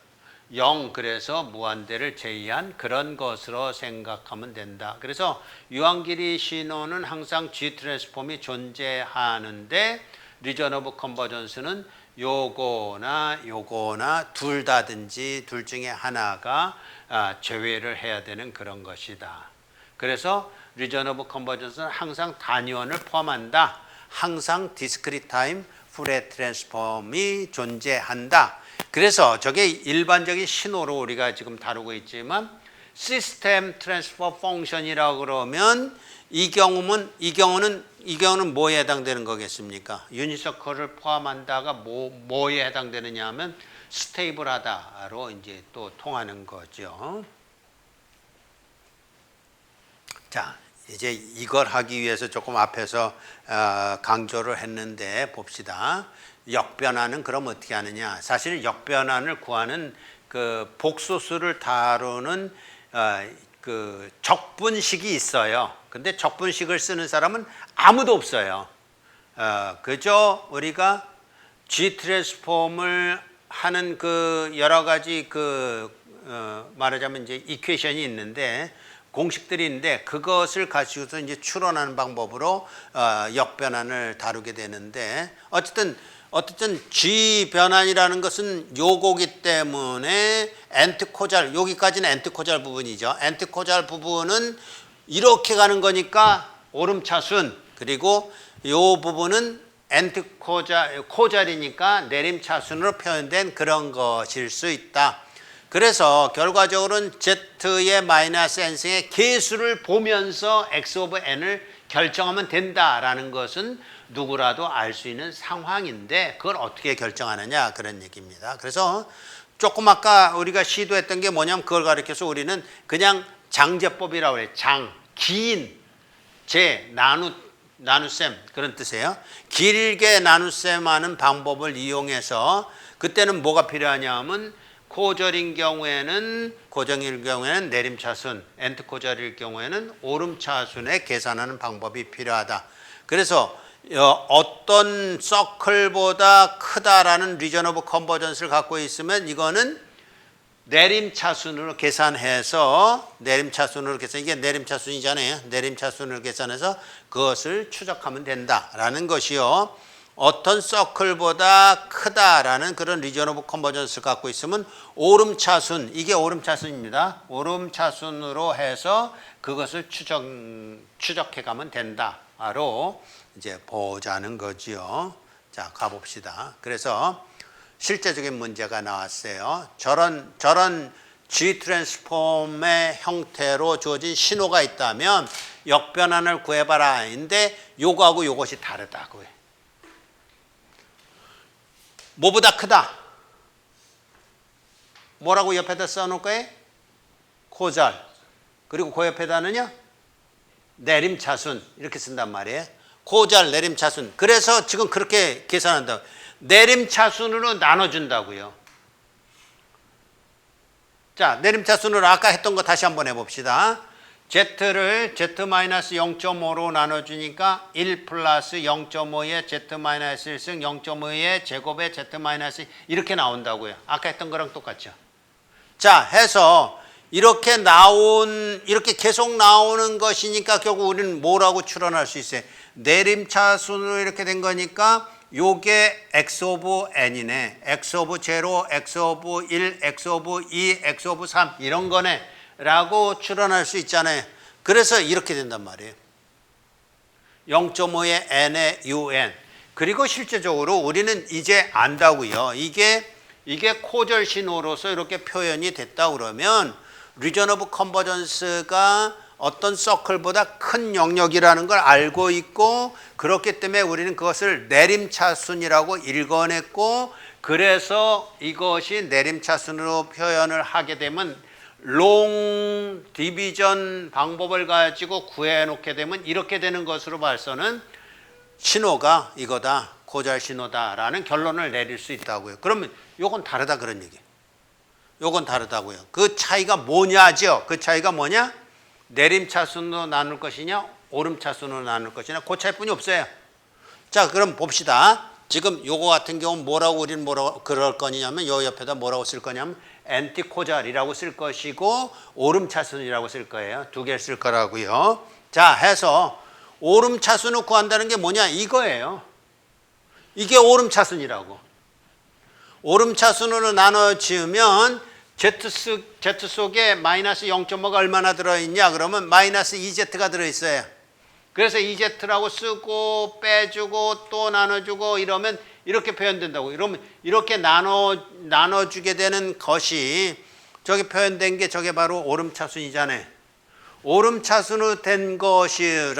0 그래서 무한대를 제외한 그런 것으로 생각하면 된다. 그래서 유한길이 신호는 항상 G 트랜스폼이 존재하는데 리전 오브 컨버전스는 요거나 둘 다든지 둘 중에 하나가 제외를 해야 되는 그런 것이다. 그래서 리전 오브 컨버전스는 항상 단위원을 포함한다. 항상 디스크리트 타임 푸리에 트랜스폼이 존재한다. 그래서 저게 일반적인 신호로 우리가 지금 다루고 있지만 시스템 트랜스퍼 펑션이라고 그러면 이 경우는 뭐에 해당되는 거겠습니까? 유니서클을 포함한다가 뭐에 해당되느냐 하면 스테이블하다로 이제 또 통하는 거죠. 자, 이제 이걸 하기 위해서 조금 앞에서 강조를 했는데 봅시다. 역변환은 그럼 어떻게 하느냐? 사실 역변환을 구하는 그 복소수를 다루는 그 적분식이 있어요. 근데 적분식을 쓰는 사람은 아무도 없어요. 그저 우리가 G 트랜스폼을 하는 그 여러 가지 말하자면 이제 이퀘이션이 있는데 공식들이 있는데 그것을 가지고서 이제 추론하는 방법으로 역변환을 다루게 되는데 어쨌든 G 변환이라는 것은 요거기 때문에 엔트코잘 여기까지는 엔트코잘 부분이죠. 엔트코잘 부분은 이렇게 가는 거니까 오름차순 그리고 요 부분은 코잘이니까 내림차순으로 표현된 그런 것일 수 있다. 그래서 결과적으로는 Z의 마이너스 N승의 계수를 보면서 X 오브 N을 결정하면 된다라는 것은 누구라도 알 수 있는 상황인데 그걸 어떻게 결정하느냐 그런 얘기입니다. 그래서 조금 아까 우리가 시도했던 게 뭐냐면 그걸 가리켜서 우리는 그냥 장제법이라고 해요. 긴, 나눗셈 그런 뜻이에요. 길게 나눗셈 하는 방법을 이용해서 그때는 뭐가 필요하냐 하면 코절인 경우에는 내림차순, 엔트코절일 경우에는 오름차순에 계산하는 방법이 필요하다. 그래서 어떤 서클보다 크다라는 리전 오브 컨버전스를 갖고 있으면 이거는 내림차순으로 계산해서 이게 내림차순이잖아요. 내림차순을 계산해서 그것을 추적하면 된다라는 것이요. 어떤 서클보다 크다라는 그런 리전 오브 컨버전스를 갖고 있으면 오름차순, 이게 오름차순입니다. 오름차순으로 해서 그것을 추적해 가면 된다로 이제 보자는 거지요. 자, 가봅시다. 그래서 실제적인 문제가 나왔어요. 저런 G 트랜스폼의 형태로 주어진 신호가 있다면 역변환을 구해봐라. 인데 요거하고 요것이 다르다고 해. 뭐보다 크다? 뭐라고 옆에다 써놓을 거예요? 코절. 그리고 그 옆에다는요? 내림차순. 이렇게 쓴단 말이에요. 코절, 내림차순. 그래서 지금 그렇게 계산한다고. 내림차순으로 나눠준다고요. 자, 내림차순으로 아까 했던 거 다시 한번 해봅시다. Z를 Z-0.5로 나눠주니까 1 플러스 0.5의 Z-1승 0.5의 제곱의 Z-1 이렇게 나온다고요. 아까 했던 거랑 똑같죠. 자, 해서 이렇게 계속 나오는 것이니까 결국 우리는 뭐라고 추론할 수 있어요? 내림차순으로 이렇게 된 거니까 요게 x 오브 n이네. x 오브 0, x 오브 1, x 오브 2, x 오브 3 이런 거네 라고 추론할 수 있잖아요. 그래서 이렇게 된단 말이에요. 0.5의 n의 un. 그리고 실제적으로 우리는 이제 안다고요. 이게 코절 신호로서 이렇게 표현이 됐다 그러면 리전 오브 컨버전스가 어떤 서클보다 큰 영역이라는 걸 알고 있고, 그렇기 때문에 우리는 그것을 내림차순이라고 읽어냈고, 그래서 이것이 내림차순으로 표현을 하게 되면 롱 디비전 방법을 가지고 구해놓게 되면 이렇게 되는 것으로 봐서는 신호가 이거다, 고절 신호다라는 결론을 내릴 수 있다고요. 그러면 요건 다르다 그런 얘기예요. 요건 다르다고요. 그 차이가 뭐냐죠? 그 차이가 뭐냐? 내림차순으로 나눌 것이냐, 오름차순으로 나눌 것이냐, 그 차이뿐이 없어요. 자, 그럼 봅시다. 지금 요거 같은 경우는 우리는 뭐라고 그럴 거냐면 요 옆에다 뭐라고 쓸 거냐면 엔티코절이라고 쓸 것이고 오름차순이라고 쓸 거예요. 두 개를 쓸 거라고요. 자, 해서 오름차순을 구한다는 게 뭐냐 이거예요. 이게 오름차순이라고. 오름차순으로 나눠 지으면 Z 속에 마이너스 0.5가 얼마나 들어있냐 그러면 마이너스 2Z가 들어있어요. 그래서 2Z라고 쓰고 빼주고 또 나눠주고 이러면 이렇게 표현된다고. 이러면 이렇게 나눠주게 되는 것이 저기 표현된 게 저게 바로 오름차순이잖아요. 오름차순으로 된 것을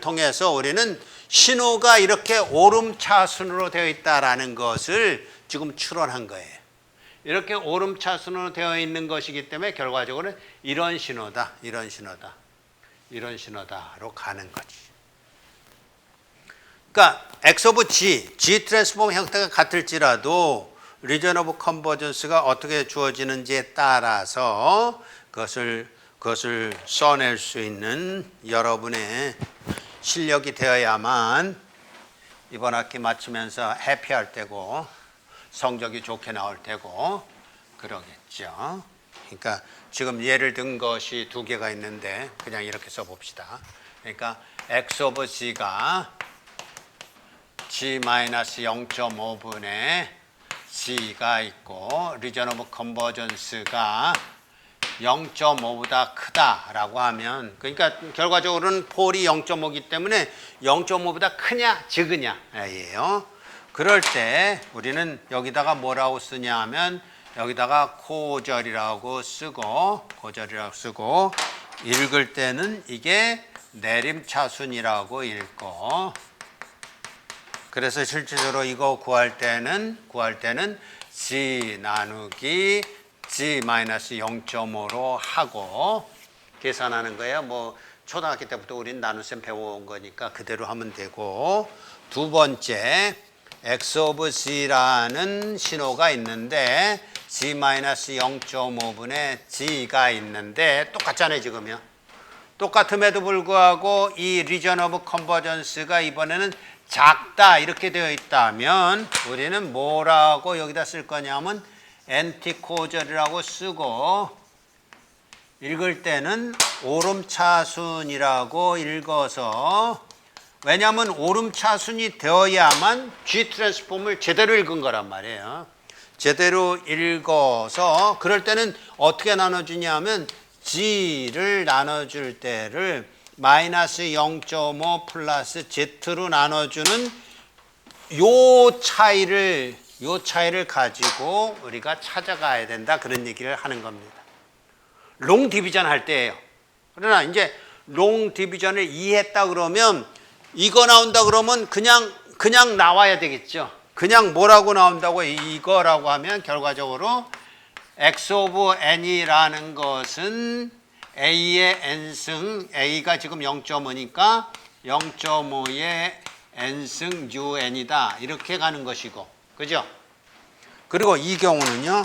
통해서 우리는 신호가 이렇게 오름차순으로 되어 있다라는 것을 지금 추론한 거예요. 이렇게 오름차순으로 되어 있는 것이기 때문에 결과적으로는 이런 신호다, 이런 신호다, 이런 신호다로 가는 거지. 그러니까 X 오브 G 트랜스폼 형태가 같을지라도 리전 오브 컨버전스가 어떻게 주어지는지에 따라서 그것을 써낼 수 있는 여러분의 실력이 되어야만 이번 학기 마치면서 해피할 때고 성적이 좋게 나올 테고 그러겠죠. 그러니까 지금 예를 든 것이 두 개가 있는데 그냥 이렇게 써봅시다. 그러니까 x 오브 g가 g-0.5분의 g가 있고 리전 오브 컨버전스가 0.5보다 크다라고 하면, 그러니까 결과적으로는 폴이 0.5이기 때문에 0.5보다 크냐 적으냐 예요. 그럴 때 우리는 여기다가 뭐라고 쓰냐 하면 여기다가 코절이라고 쓰고 읽을 때는 이게 내림차순이라고 읽고, 그래서 실질적으로 이거 구할 때는 G 나누기 G-0.5로 하고 계산하는 거예요. 뭐 초등학교 때부터 우리는 나눗셈 배워온 거니까 그대로 하면 되고, 두 번째 x 오브 g라는 신호가 있는데 g-0.5분의 g가 있는데 똑같잖아요 지금요. 똑같음에도 불구하고 이 리전 오브 컨버전스가 이번에는 작다 이렇게 되어 있다면 우리는 뭐라고 여기다 쓸 거냐면 엔티코절이라고 쓰고 읽을 때는 오름차순이라고 읽어서, 왜냐하면 오름차순이 되어야만 G 트랜스폼을 제대로 읽은 거란 말이에요. 제대로 읽어서 그럴 때는 어떻게 나눠주냐 하면 G를 나눠줄 때를 마이너스 0.5 플러스 Z로 나눠주는 요 차이를 가지고 우리가 찾아가야 된다 그런 얘기를 하는 겁니다. 롱 디비전 할 때예요. 그러나 이제 롱 디비전을 이해했다 그러면 이거 나온다 그러면 그냥 나와야 되겠죠. 그냥 뭐라고 나온다고 이거라고 하면 결과적으로 x 오브 n이라는 것은 a의 n승, a가 지금 0.5니까 0.5의 n승 un이다. 이렇게 가는 것이고, 그죠? 그리고 이 경우는요,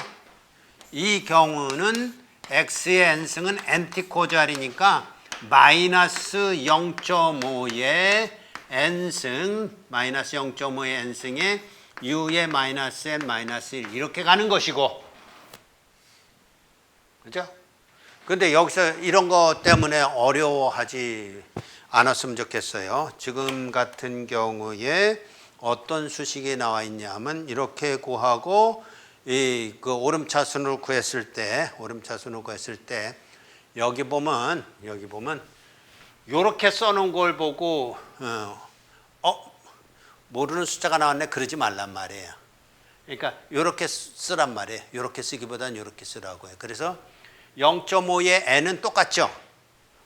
이 경우는 x의 n승은 nt코자리니까 마이너스 0.5의 n승, 마이너스 0.5의 n승에 u의 마이너스 n 마이너스 1 이렇게 가는 것이고, 그죠? 근데 여기서 이런 것 때문에 어려워하지 않았으면 좋겠어요. 지금 같은 경우에 어떤 수식이 나와 있냐 하면 이렇게 구하고 그 오름차순을 구했을 때 여기 보면 요렇게 써놓은 걸 보고 모르는 숫자가 나왔네 그러지 말란 말이에요. 그러니까 요렇게 쓰란 말이에요. 요렇게 쓰기보다는 요렇게 쓰라고요. 그래서 0.5의 n은 똑같죠.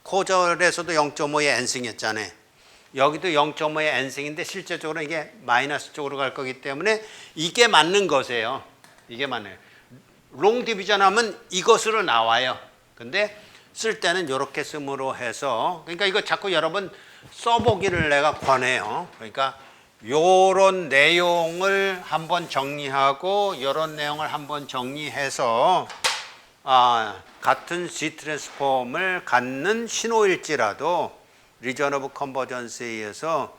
코절에서도 0.5의 n승이었잖아요. 여기도 0.5의 n승인데 실제적으로 이게 마이너스 쪽으로 갈 거기 때문에 이게 맞는 것이에요. 이게 맞네요. 롱 디비전 하면 이것으로 나와요. 근데 쓸 때는 이렇게 쓰므로 해서, 그러니까 이거 자꾸 여러분 써보기를 내가 권해요. 그러니까 요런 내용을 한번 정리하고 요런 내용을 한번 정리해서 같은 G 트랜스폼을 갖는 신호일지라도 리전 오브 컨버전스에 의해서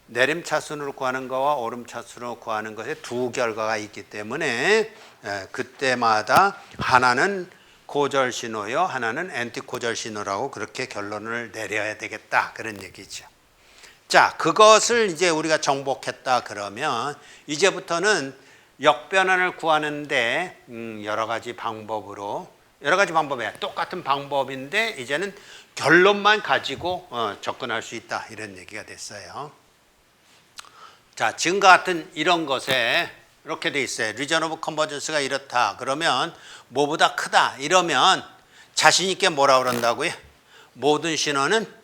내림차순으로 구하는 거와 오름차순으로 구하는 것에 두 결과가 있기 때문에 그때마다 하나는 고절 신호요, 하나는 엔티고절 신호라고 그렇게 결론을 내려야 되겠다 그런 얘기죠. 자, 그것을 이제 우리가 정복했다 그러면 이제부터는 역변환을 구하는데 여러 가지 방법에 똑같은 방법인데 이제는 결론만 가지고 접근할 수 있다 이런 얘기가 됐어요. 자, 지금과 같은 이런 것에 이렇게 돼 있어요. 리전 오브 컨버전스가 이렇다 그러면 뭐보다 크다 이러면 자신 있게 뭐라 그런다고요? 모든 신호는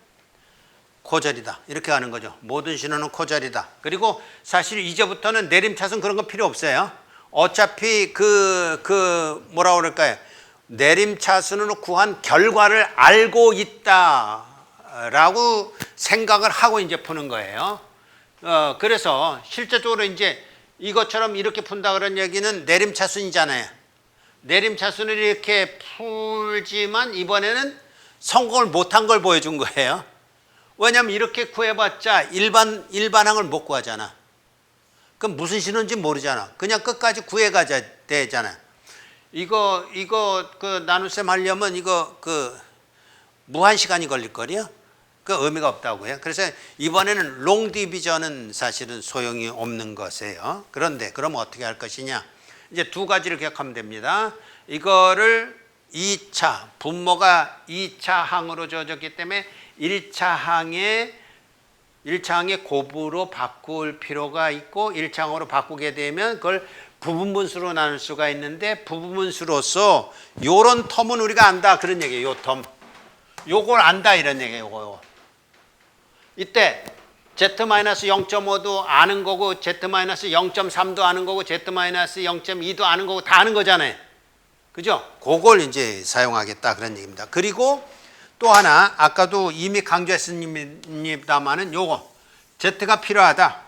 코절이다 이렇게 하는 거죠. 모든 신호는 코절이다. 그리고 사실 이제부터는 내림차순 그런 거 필요 없어요. 어차피 뭐라 그럴까요? 내림차순으로 구한 결과를 알고 있다라고 생각을 하고 이제 푸는 거예요. 그래서 실제적으로 이제 이것처럼 이렇게 푼다 그런 얘기는 내림차순이잖아요. 내림차순을 이렇게 풀지만 이번에는 성공을 못한 걸 보여준 거예요. 왜냐하면 이렇게 구해봤자 일반항을 못 구하잖아. 그럼 무슨 신호인지 모르잖아. 그냥 끝까지 구해가야 되잖아. 이거 나눗셈 하려면 무한 시간이 걸릴 거리요. 그 의미가 없다고요. 그래서 이번에는 롱 디비전은 사실은 소용이 없는 것이에요. 그런데 그러면 어떻게 할 것이냐? 이제 두 가지를 기억하면 됩니다. 이거를 2차 분모가 2차 항으로 주어졌기 때문에 1차 항의 곱으로 바꿀 필요가 있고 1차 항으로 바꾸게 되면 그걸 부분분수로 나눌 수가 있는데 부분분수로서 요런 텀은 우리가 안다 그런 얘기예요. 요 텀. 요걸 안다 이런 얘기예요. 요거. 이때 Z-0.5도 아는 거고 Z-0.3도 아는 거고 Z-0.2도 아는 거고 다 아는 거잖아요. 그죠? 그걸 이제 사용하겠다 그런 얘기입니다. 그리고 또 하나 아까도 이미 강조했습니다마는 요거 Z가 필요하다.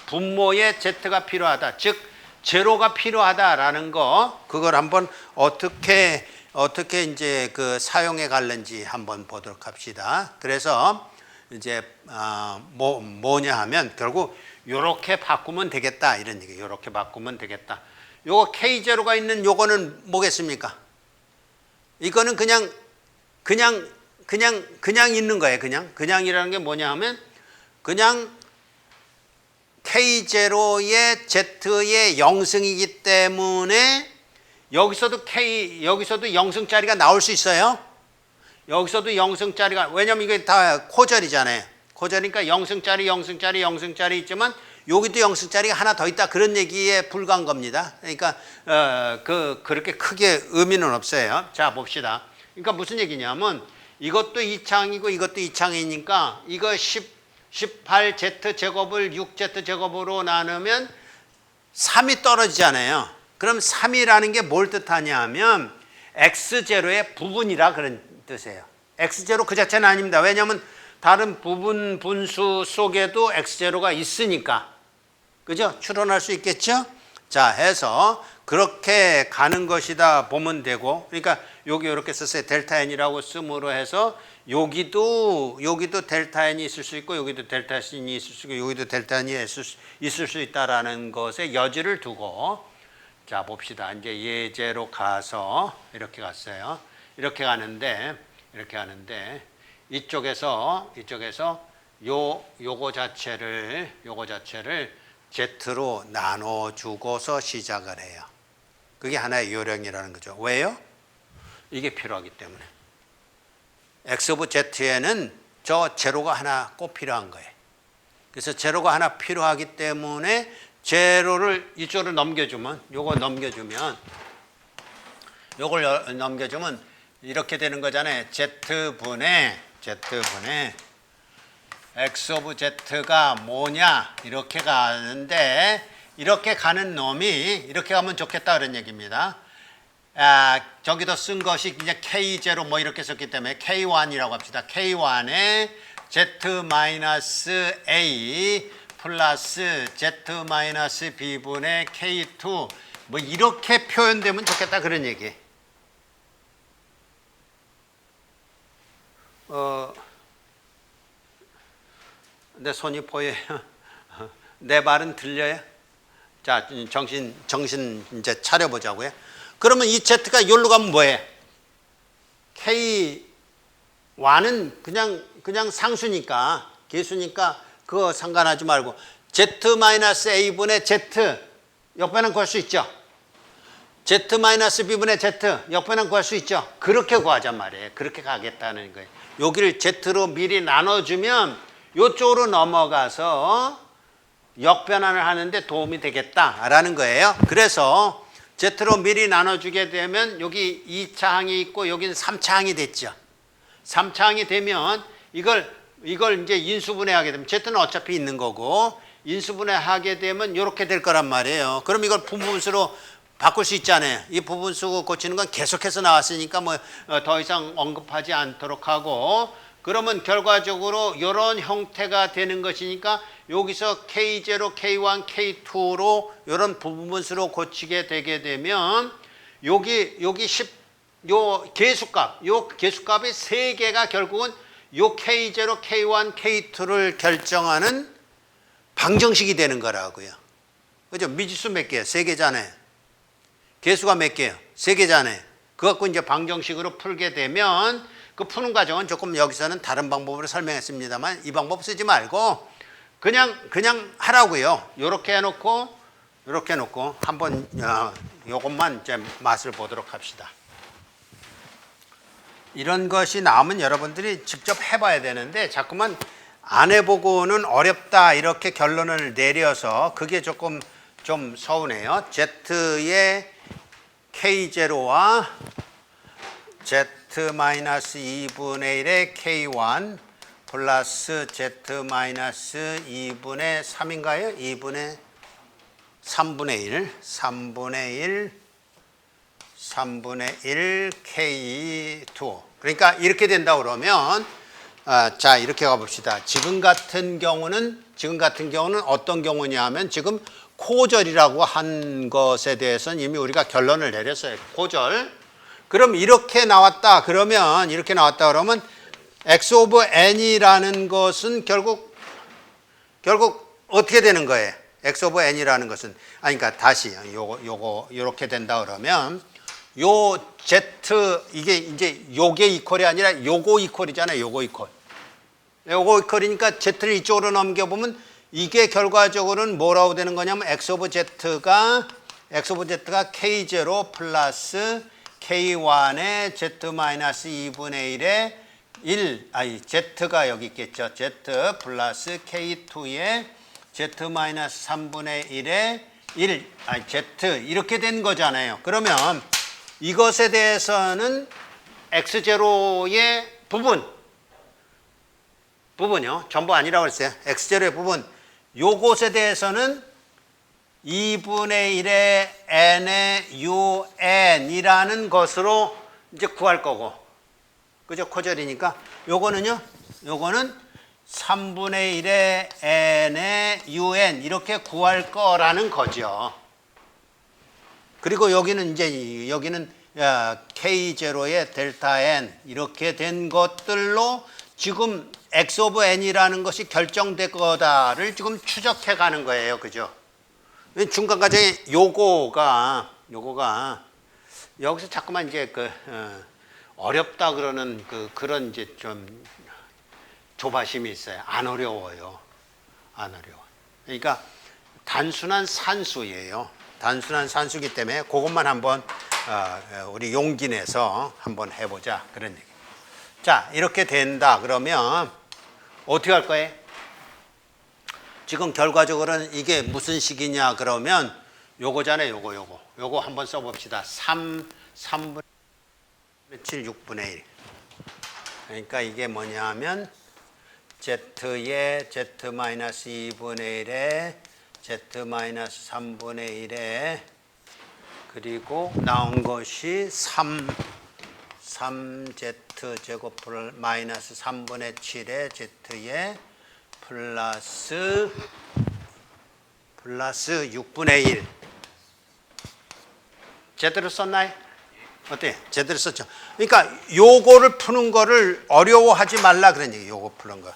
분모에 Z가 필요하다. 즉 제로가 필요하다라는 거 그걸 한번 어떻게 이제 사용해 갈는지 한번 보도록 합시다. 그래서 이제 뭐냐 하면 결국 요렇게 바꾸면 되겠다 이런 얘기. 요렇게 바꾸면 되겠다. 요거 K0가 있는 요거는 뭐겠습니까? 이거는 그냥 있는 거예요. 그냥이라는 게 뭐냐 하면 그냥 K0의 Z의 0승이기 때문에 여기서도 0승짜리가 나올 수 있어요. 여기서도 0승짜리가, 왜냐면 이게 다 코절이잖아요. 코절이니까 0승짜리 있지만 여기도 0승짜리가 하나 더 있다 그런 얘기에 불과한 겁니다. 그러니까 그렇게 크게 의미는 없어요. 자 봅시다. 그러니까 무슨 얘기냐면 이것도 2창이고 이것도 2창이니까 이거 18z 제곱을 6z 제곱으로 나누면 3이 떨어지잖아요. 그럼 3이라는 게 뭘 뜻하냐 하면 x제로의 부분이라 그런 뜻이에요. x제로 그 자체는 아닙니다. 왜냐하면 다른 부분 분수 속에도 x제로가 있으니까. 그죠? 추론할 수 있겠죠? 자, 해서 그렇게 가는 것이다 보면 되고, 그러니까 여기 이렇게 썼어요. 델타 n이라고 씀으로 해서 여기도 델타 n이 있을 수 있고 여기도 델타 n이 있을 수 있고 여기도 델타 n이 있을 수 있다라는 것에 여지를 두고, 자 봅시다. 이제 예제로 가서 이렇게 갔어요. 이렇게 가는데 이쪽에서 요거 자체를 Z로 나눠주고서 시작을 해요. 그게 하나의 요령이라는 거죠. 왜요? 이게 필요하기 때문에. X 오브 Z에는 저 제로가 하나 꼭 필요한 거예요. 그래서 제로가 하나 필요하기 때문에 제로를 이쪽으로 넘겨주면, 요걸 넘겨주면 이렇게 되는 거잖아요. Z분의 X 오브 Z가 뭐냐 이렇게 가는데, 이렇게 가는 놈이 이렇게 가면 좋겠다 그런 얘기입니다. 저기도 쓴 것이 이제 K0 뭐 이렇게 썼기 때문에 K1이라고 합시다. K1에 Z-A 플러스 Z-B분의 K2 뭐 이렇게 표현되면 좋겠다 그런 얘기. 내 손이 보여요. 내 말은 들려요? 자, 정신 이제 차려보자고요. 그러면 이 Z가 여기로 가면 뭐해? K1은 그냥 상수니까, 개수니까 그거 상관하지 말고 Z-A분의 Z 역배는 구할 수 있죠. Z-B분의 Z 역배는 구할 수 있죠. 그렇게 구하잔 말이에요. 그렇게 가겠다는 거예요. 여기를 Z로 미리 나눠주면 이쪽으로 넘어가서 역변환을 하는데 도움이 되겠다라는 거예요. 그래서 Z로 미리 나눠주게 되면 여기 2차항이 있고 여기는 3차항이 됐죠. 3차항이 되면 이걸 이제 인수분해하게 되면 Z는 어차피 있는 거고 인수분해하게 되면 이렇게 될 거란 말이에요. 그럼 이걸 부분수로 바꿀 수 있잖아요. 이 부분수 고치는 건 계속해서 나왔으니까 뭐 더 이상 언급하지 않도록 하고, 그러면 결과적으로 이런 형태가 되는 것이니까 여기서 K0, K1, K2로 이런 부분수로 고치게 되게 되면 여기 요 개수값이 세 개가 결국은 요 K0, K1, K2를 결정하는 방정식이 되는 거라고요. 그죠? 미지수 몇 개예요? 세 개잖아요. 개수가 몇 개예요? 세 개잖아요. 그거 갖고 이제 방정식으로 풀게 되면 그 푸는 과정은 조금 여기서는 다른 방법으로 설명했습니다만 이 방법 쓰지 말고 그냥 하라고요. 요렇게 해놓고 한번 요것만 이제 맛을 보도록 합시다. 이런 것이 나오면 여러분들이 직접 해봐야 되는데 자꾸만 안 해보고는 어렵다 이렇게 결론을 내려서 그게 조금 좀 서운해요. Z의 K0와 Z-2분의 1의 K1 플러스 Z-2분의 3인가요? 2분의 3분의 1 K2. 그러니까 이렇게 된다 그러면 자 이렇게 가봅시다. 지금 같은 경우는 어떤 경우냐 하면 지금 코절이라고 한 것에 대해서는 이미 우리가 결론을 내렸어요. 코절. 그럼 이렇게 나왔다 그러면 x 오브 n이라는 것은 결국 어떻게 되는 거예요? x 오브 n이라는 것은 그러니까 다시 요거 이렇게 된다 그러면 요 z 이게 이제 요게 이퀄이 아니라 요거 이퀄이잖아요. 요거 이퀄이니까 z를 이쪽으로 넘겨보면 이게 결과적으로는 뭐라고 되는 거냐면 x 오브 z가 k0 플러스 k1의 z-2분의 1의 z가 여기 있겠죠. z 플러스 k2의 z-3분의 1의 z 이렇게 된 거잖아요. 그러면 이것에 대해서는 x0의 부분이요. 전부 아니라고 그랬어요. x0의 부분. 요것에 대해서는 2분의 1의 n의 un이라는 것으로 이제 구할 거고. 그죠? 코절이니까. 요거는요. 요거는 3분의 1의 n의 un 이렇게 구할 거라는 거죠. 그리고 여기는 이제 여기는 k0의 델타 n 이렇게 된 것들로 지금 x 오브 n이라는 것이 결정될 거다를 지금 추적해 가는 거예요. 그죠? 중간 과정에 요거가 여기서 자꾸만 이제 어렵다 그러는 그런 이제 좀 조바심이 있어요. 안 어려워요. 안 어려워. 그러니까 단순한 산수예요. 단순한 산수기 때문에 그것만 한번 우리 용기 내서 한번 해보자 그런 얘기. 자, 이렇게 된다 그러면 어떻게 할 거예요? 지금 결과적으로는 이게 무슨 식이냐 그러면 요거잖아요. 요거 한번 써봅시다. 3분의 7 6분의 1. 그러니까 이게 뭐냐면 z의 z-2분의 1에 z-3분의 1에 그리고 나온 것이 3z 제곱 마이너스 3분의 7에 z의 플러스 6분의 1. 제대로 썼나요? 어때? 제대로 썼죠? 그러니까 요거를 푸는 거를 어려워하지 말라 그런 얘기예요. 요거 푸는 거.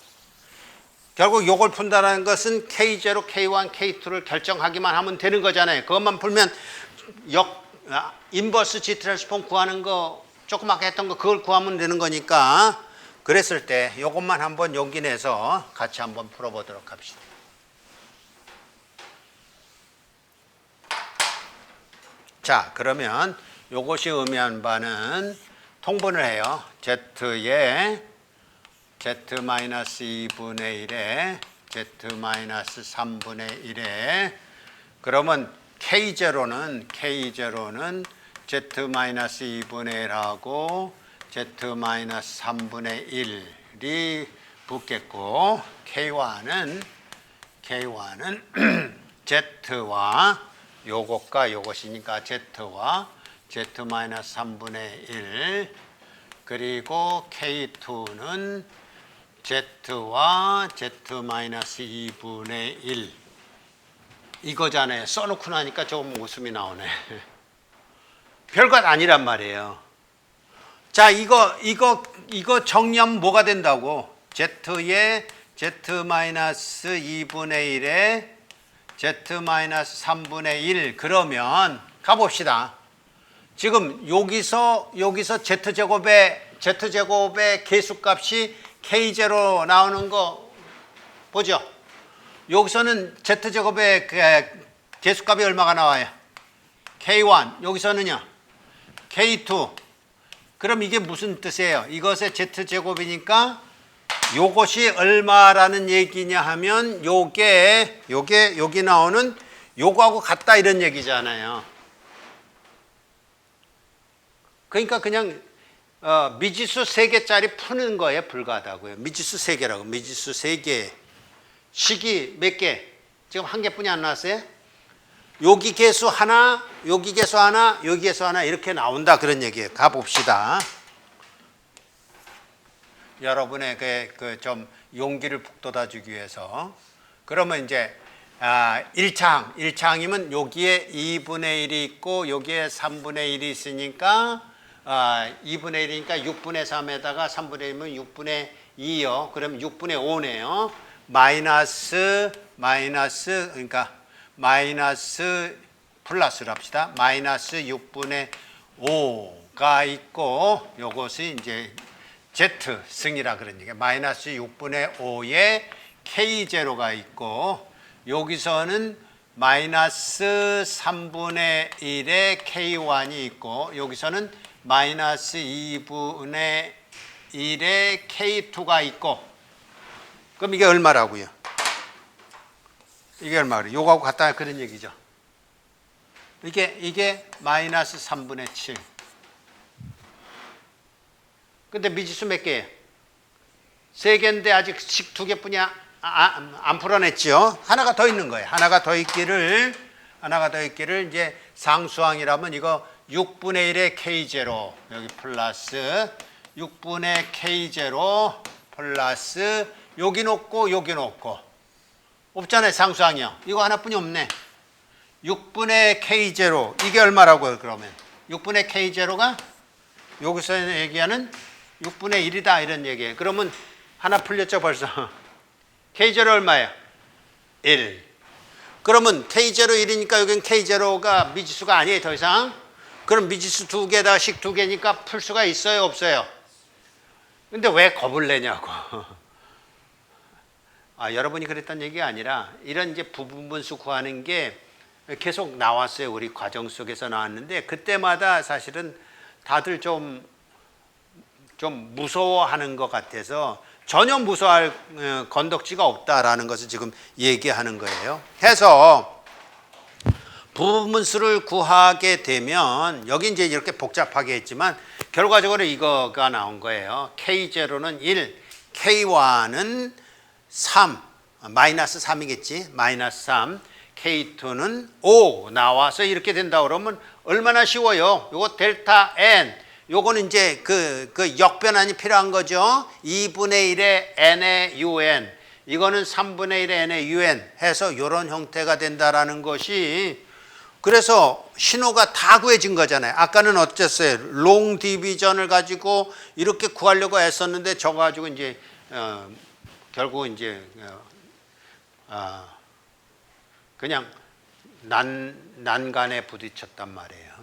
결국 요걸 푼다는 것은 K0, K1, K2를 결정하기만 하면 되는 거잖아요. 그것만 풀면 인버스 G 트랜스폼 구하는 거 조그맣게 했던 거 그걸 구하면 되는 거니까 그랬을 때 요것만 한번 용기 내서 같이 한번 풀어보도록 합시다. 자, 그러면 요것이 의미하는 바는 통분을 해요. Z의 Z-2분의 1에 Z-3분의 1에 그러면 K0는 Z-2분의 1하고 Z-3분의 1이 붙겠고 K1은 Z와 요것과 요것이니까 Z와 Z-3분의 1 그리고 K2는 Z와 Z-2분의 1 이거잖아요. 써놓고 나니까 조금 웃음이 나오네. 별것 아니란 말이에요. 자, 이거 정리하면 뭐가 된다고? Z의 Z-2분의 1에 Z-3분의 1 그러면 가봅시다. 지금 여기서 Z제곱의 계수값이 K0 나오는 거 보죠? 여기서는 Z제곱의 계수값이 얼마가 나와요? K1. 여기서는요? K2. 그럼 이게 무슨 뜻이에요? 이것의 Z제곱이니까 요것이 얼마라는 얘기냐 하면 요게 여기 나오는 요거하고 같다 이런 얘기잖아요. 그러니까 그냥 미지수 3개짜리 푸는 거에 불과하다고요. 미지수 3개라고. 미지수 3개. 식이 몇 개? 지금 1개뿐이 안 나왔어요? 여기 계수 하나, 여기 계수 하나, 여기 계수 하나 이렇게 나온다 그런 얘기예요. 가봅시다. 여러분의 좀 용기를 북돋아 주기 위해서. 그러면 이제 1창이면 여기에 2분의 1이 있고 여기에 3분의 1이 있으니까 2분의 1이니까 6분의 3에다가 3분의 1이면 6분의 2요. 그럼 6분의 5네요. 마이너스 그러니까 마이너스 플러스로 합시다. 마이너스 6분의 5가 있고 요것이 이제 Z 승이라 그런 얘기예요. 마이너스 6분의 5에 K0가 있고 여기서는 마이너스 3분의 1에 K1이 있고 여기서는 마이너스 2분의 1에 K2가 있고 그럼 이게 얼마라고요? 이게 얼마래요? 요거하고 같다 그런 얘기죠. 이게 마이너스 3분의 7 근데 미지수 몇 개예요? 3개인데 아직 식 2개뿐이야. 안 풀어냈죠. 하나가 더 있는 거예요. 하나가 더 있기를 이제 상수항이라면 이거 6분의 1의 K0 여기 플러스 6분의 K0 플러스 여기 놓고 없잖아요. 상수항이요. 이거 하나뿐이 없네. 6분의 K0 이게 얼마라고요? 그러면 6분의 K0가 여기서 얘기하는 6분의 1이다 이런 얘기예요. 그러면 하나 풀렸죠 벌써. K0 얼마예요? 1. 그러면 K0 1이니까 여기는 K0가 미지수가 아니에요 더 이상. 그럼 미지수 2개다 식 2개니까 풀 수가 있어요 없어요? 근데 왜 겁을 내냐고. 여러분이 그랬던 얘기가 아니라 이런 이제 부분분수 구하는 게 계속 나왔어요. 우리 과정 속에서 나왔는데 그때마다 사실은 다들 좀 무서워하는 것 같아서 전혀 무서워할 건덕지가 없다라는 것을 지금 얘기하는 거예요. 해서 부분분수를 구하게 되면 여기 이제 이렇게 복잡하게 했지만 결과적으로 이거가 나온 거예요. K0는 1, K1은 3, 마이너스 3이겠지. 마이너스 3, K2는 5 나와서 이렇게 된다 그러면 얼마나 쉬워요. 요거 델타 N 요거는 이제 그 역변환이 필요한 거죠. 2분의 1의 n의 un 이거는 3분의 1의 n의 un 해서 이런 형태가 된다라는 것이 그래서 신호가 다 구해진 거잖아요. 아까는 어땠어요? 롱 디비전을 가지고 이렇게 구하려고 했었는데 저거 가지고 이제 결국 이제 그냥 난간에 부딪혔단 말이에요.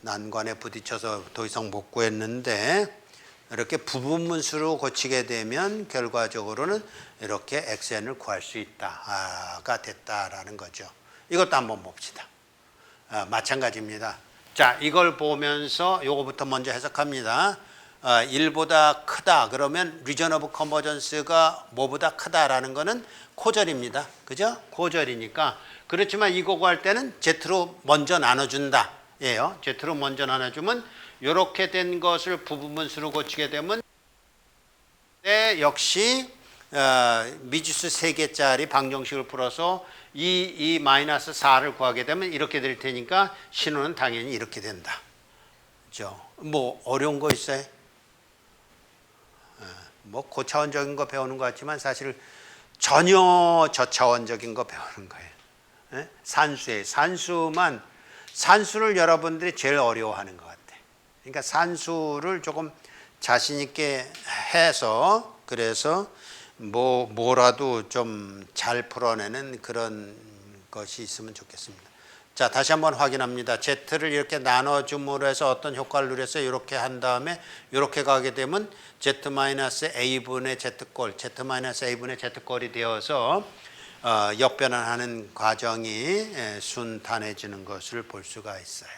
난관에 부딪혀서 더 이상 못 구했는데 이렇게 부분분수로 고치게 되면 결과적으로는 이렇게 xn을 구할 수 있다가 됐다라는 거죠. 이것도 한번 봅시다. 마찬가지입니다. 자, 이걸 보면서 요거부터 먼저 해석합니다. 1보다 크다 그러면 리전 오브 컨버전스가 뭐보다 크다라는 거는 코절입니다. 그죠? 코절이니까. 그렇지만 이거 구할 때는 Z로 먼저 나눠준다. 예요. Z로 먼저 나눠주면 이렇게 된 것을 부분분수로 고치게 되면 역시 미지수 3개짜리 방정식을 풀어서 이 마이너스 4를 구하게 되면 이렇게 될 테니까 신호는 당연히 이렇게 된다. 그죠? 뭐 어려운 거 있어요? 뭐 고차원적인 거 배우는 것 같지만 사실 전혀 저차원적인 거 배우는 거예요. 산수예요. 산수를 여러분들이 제일 어려워하는 것 같아. 그러니까 산수를 조금 자신 있게 해서 그래서 뭐라도 좀 잘 풀어내는 그런 것이 있으면 좋겠습니다. 자, 다시 한번 확인합니다. Z를 이렇게 나눠줌으로 해서 어떤 효과를 누렸어요? 이렇게 한 다음에 이렇게 가게 되면 Z-A분의 Z꼴, Z-A분의 Z꼴이 되어서 역변환하는 과정이 순탄해지는 것을 볼 수가 있어요.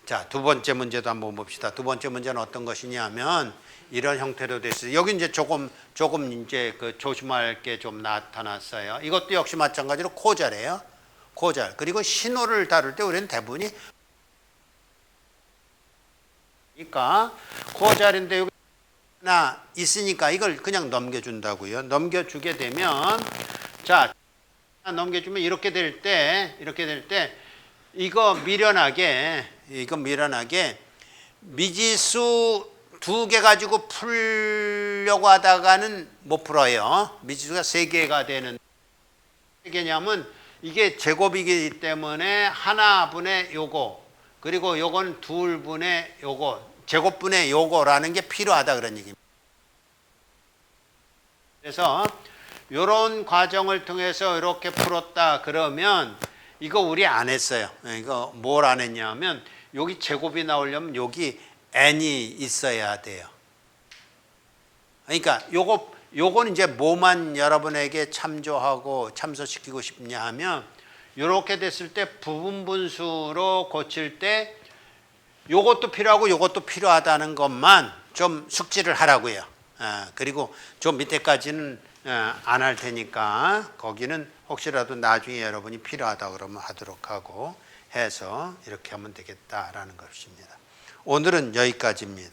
자, 두 번째 문제도 한번 봅시다. 두 번째 문제는 어떤 것이냐면 이런 형태로 되어 있어요. 여기 이제 조금 이제 조심할 게 좀 나타났어요. 이것도 역시 마찬가지로 코절이에요. 코절. 그리고 신호를 다룰 때 우리는 대부분이 그러니까 코절인데 여기 하나 있으니까 이걸 그냥 넘겨준다고요. 넘겨주게 되면 자, 넘겨주면 이렇게 될 때 이거 미련하게 미지수 2개 가지고 풀려고 하다가는 못 풀어요. 미지수가 3개가 되는 3개냐면 이게 제곱이기 때문에 하나분의 요거 그리고 요건 2분의 요거 제곱분의 요거라는 게 필요하다 그런 얘기입니다. 그래서 요런 과정을 통해서 이렇게 풀었다 그러면 이거 우리 안 했어요. 이거 뭘 안 했냐면 여기 제곱이 나오려면 여기 n이 있어야 돼요. 그러니까 요건 이제 뭐만 여러분에게 참조시키고 싶냐 하면 이렇게 됐을 때 부분분수로 고칠 때 요것도 필요하고 요것도 필요하다는 것만 좀 숙지를 하라고요. 그리고 좀 밑에까지는 안 할 테니까 거기는 혹시라도 나중에 여러분이 필요하다 그러면 하도록 하고 해서 이렇게 하면 되겠다라는 것입니다. 오늘은 여기까지입니다.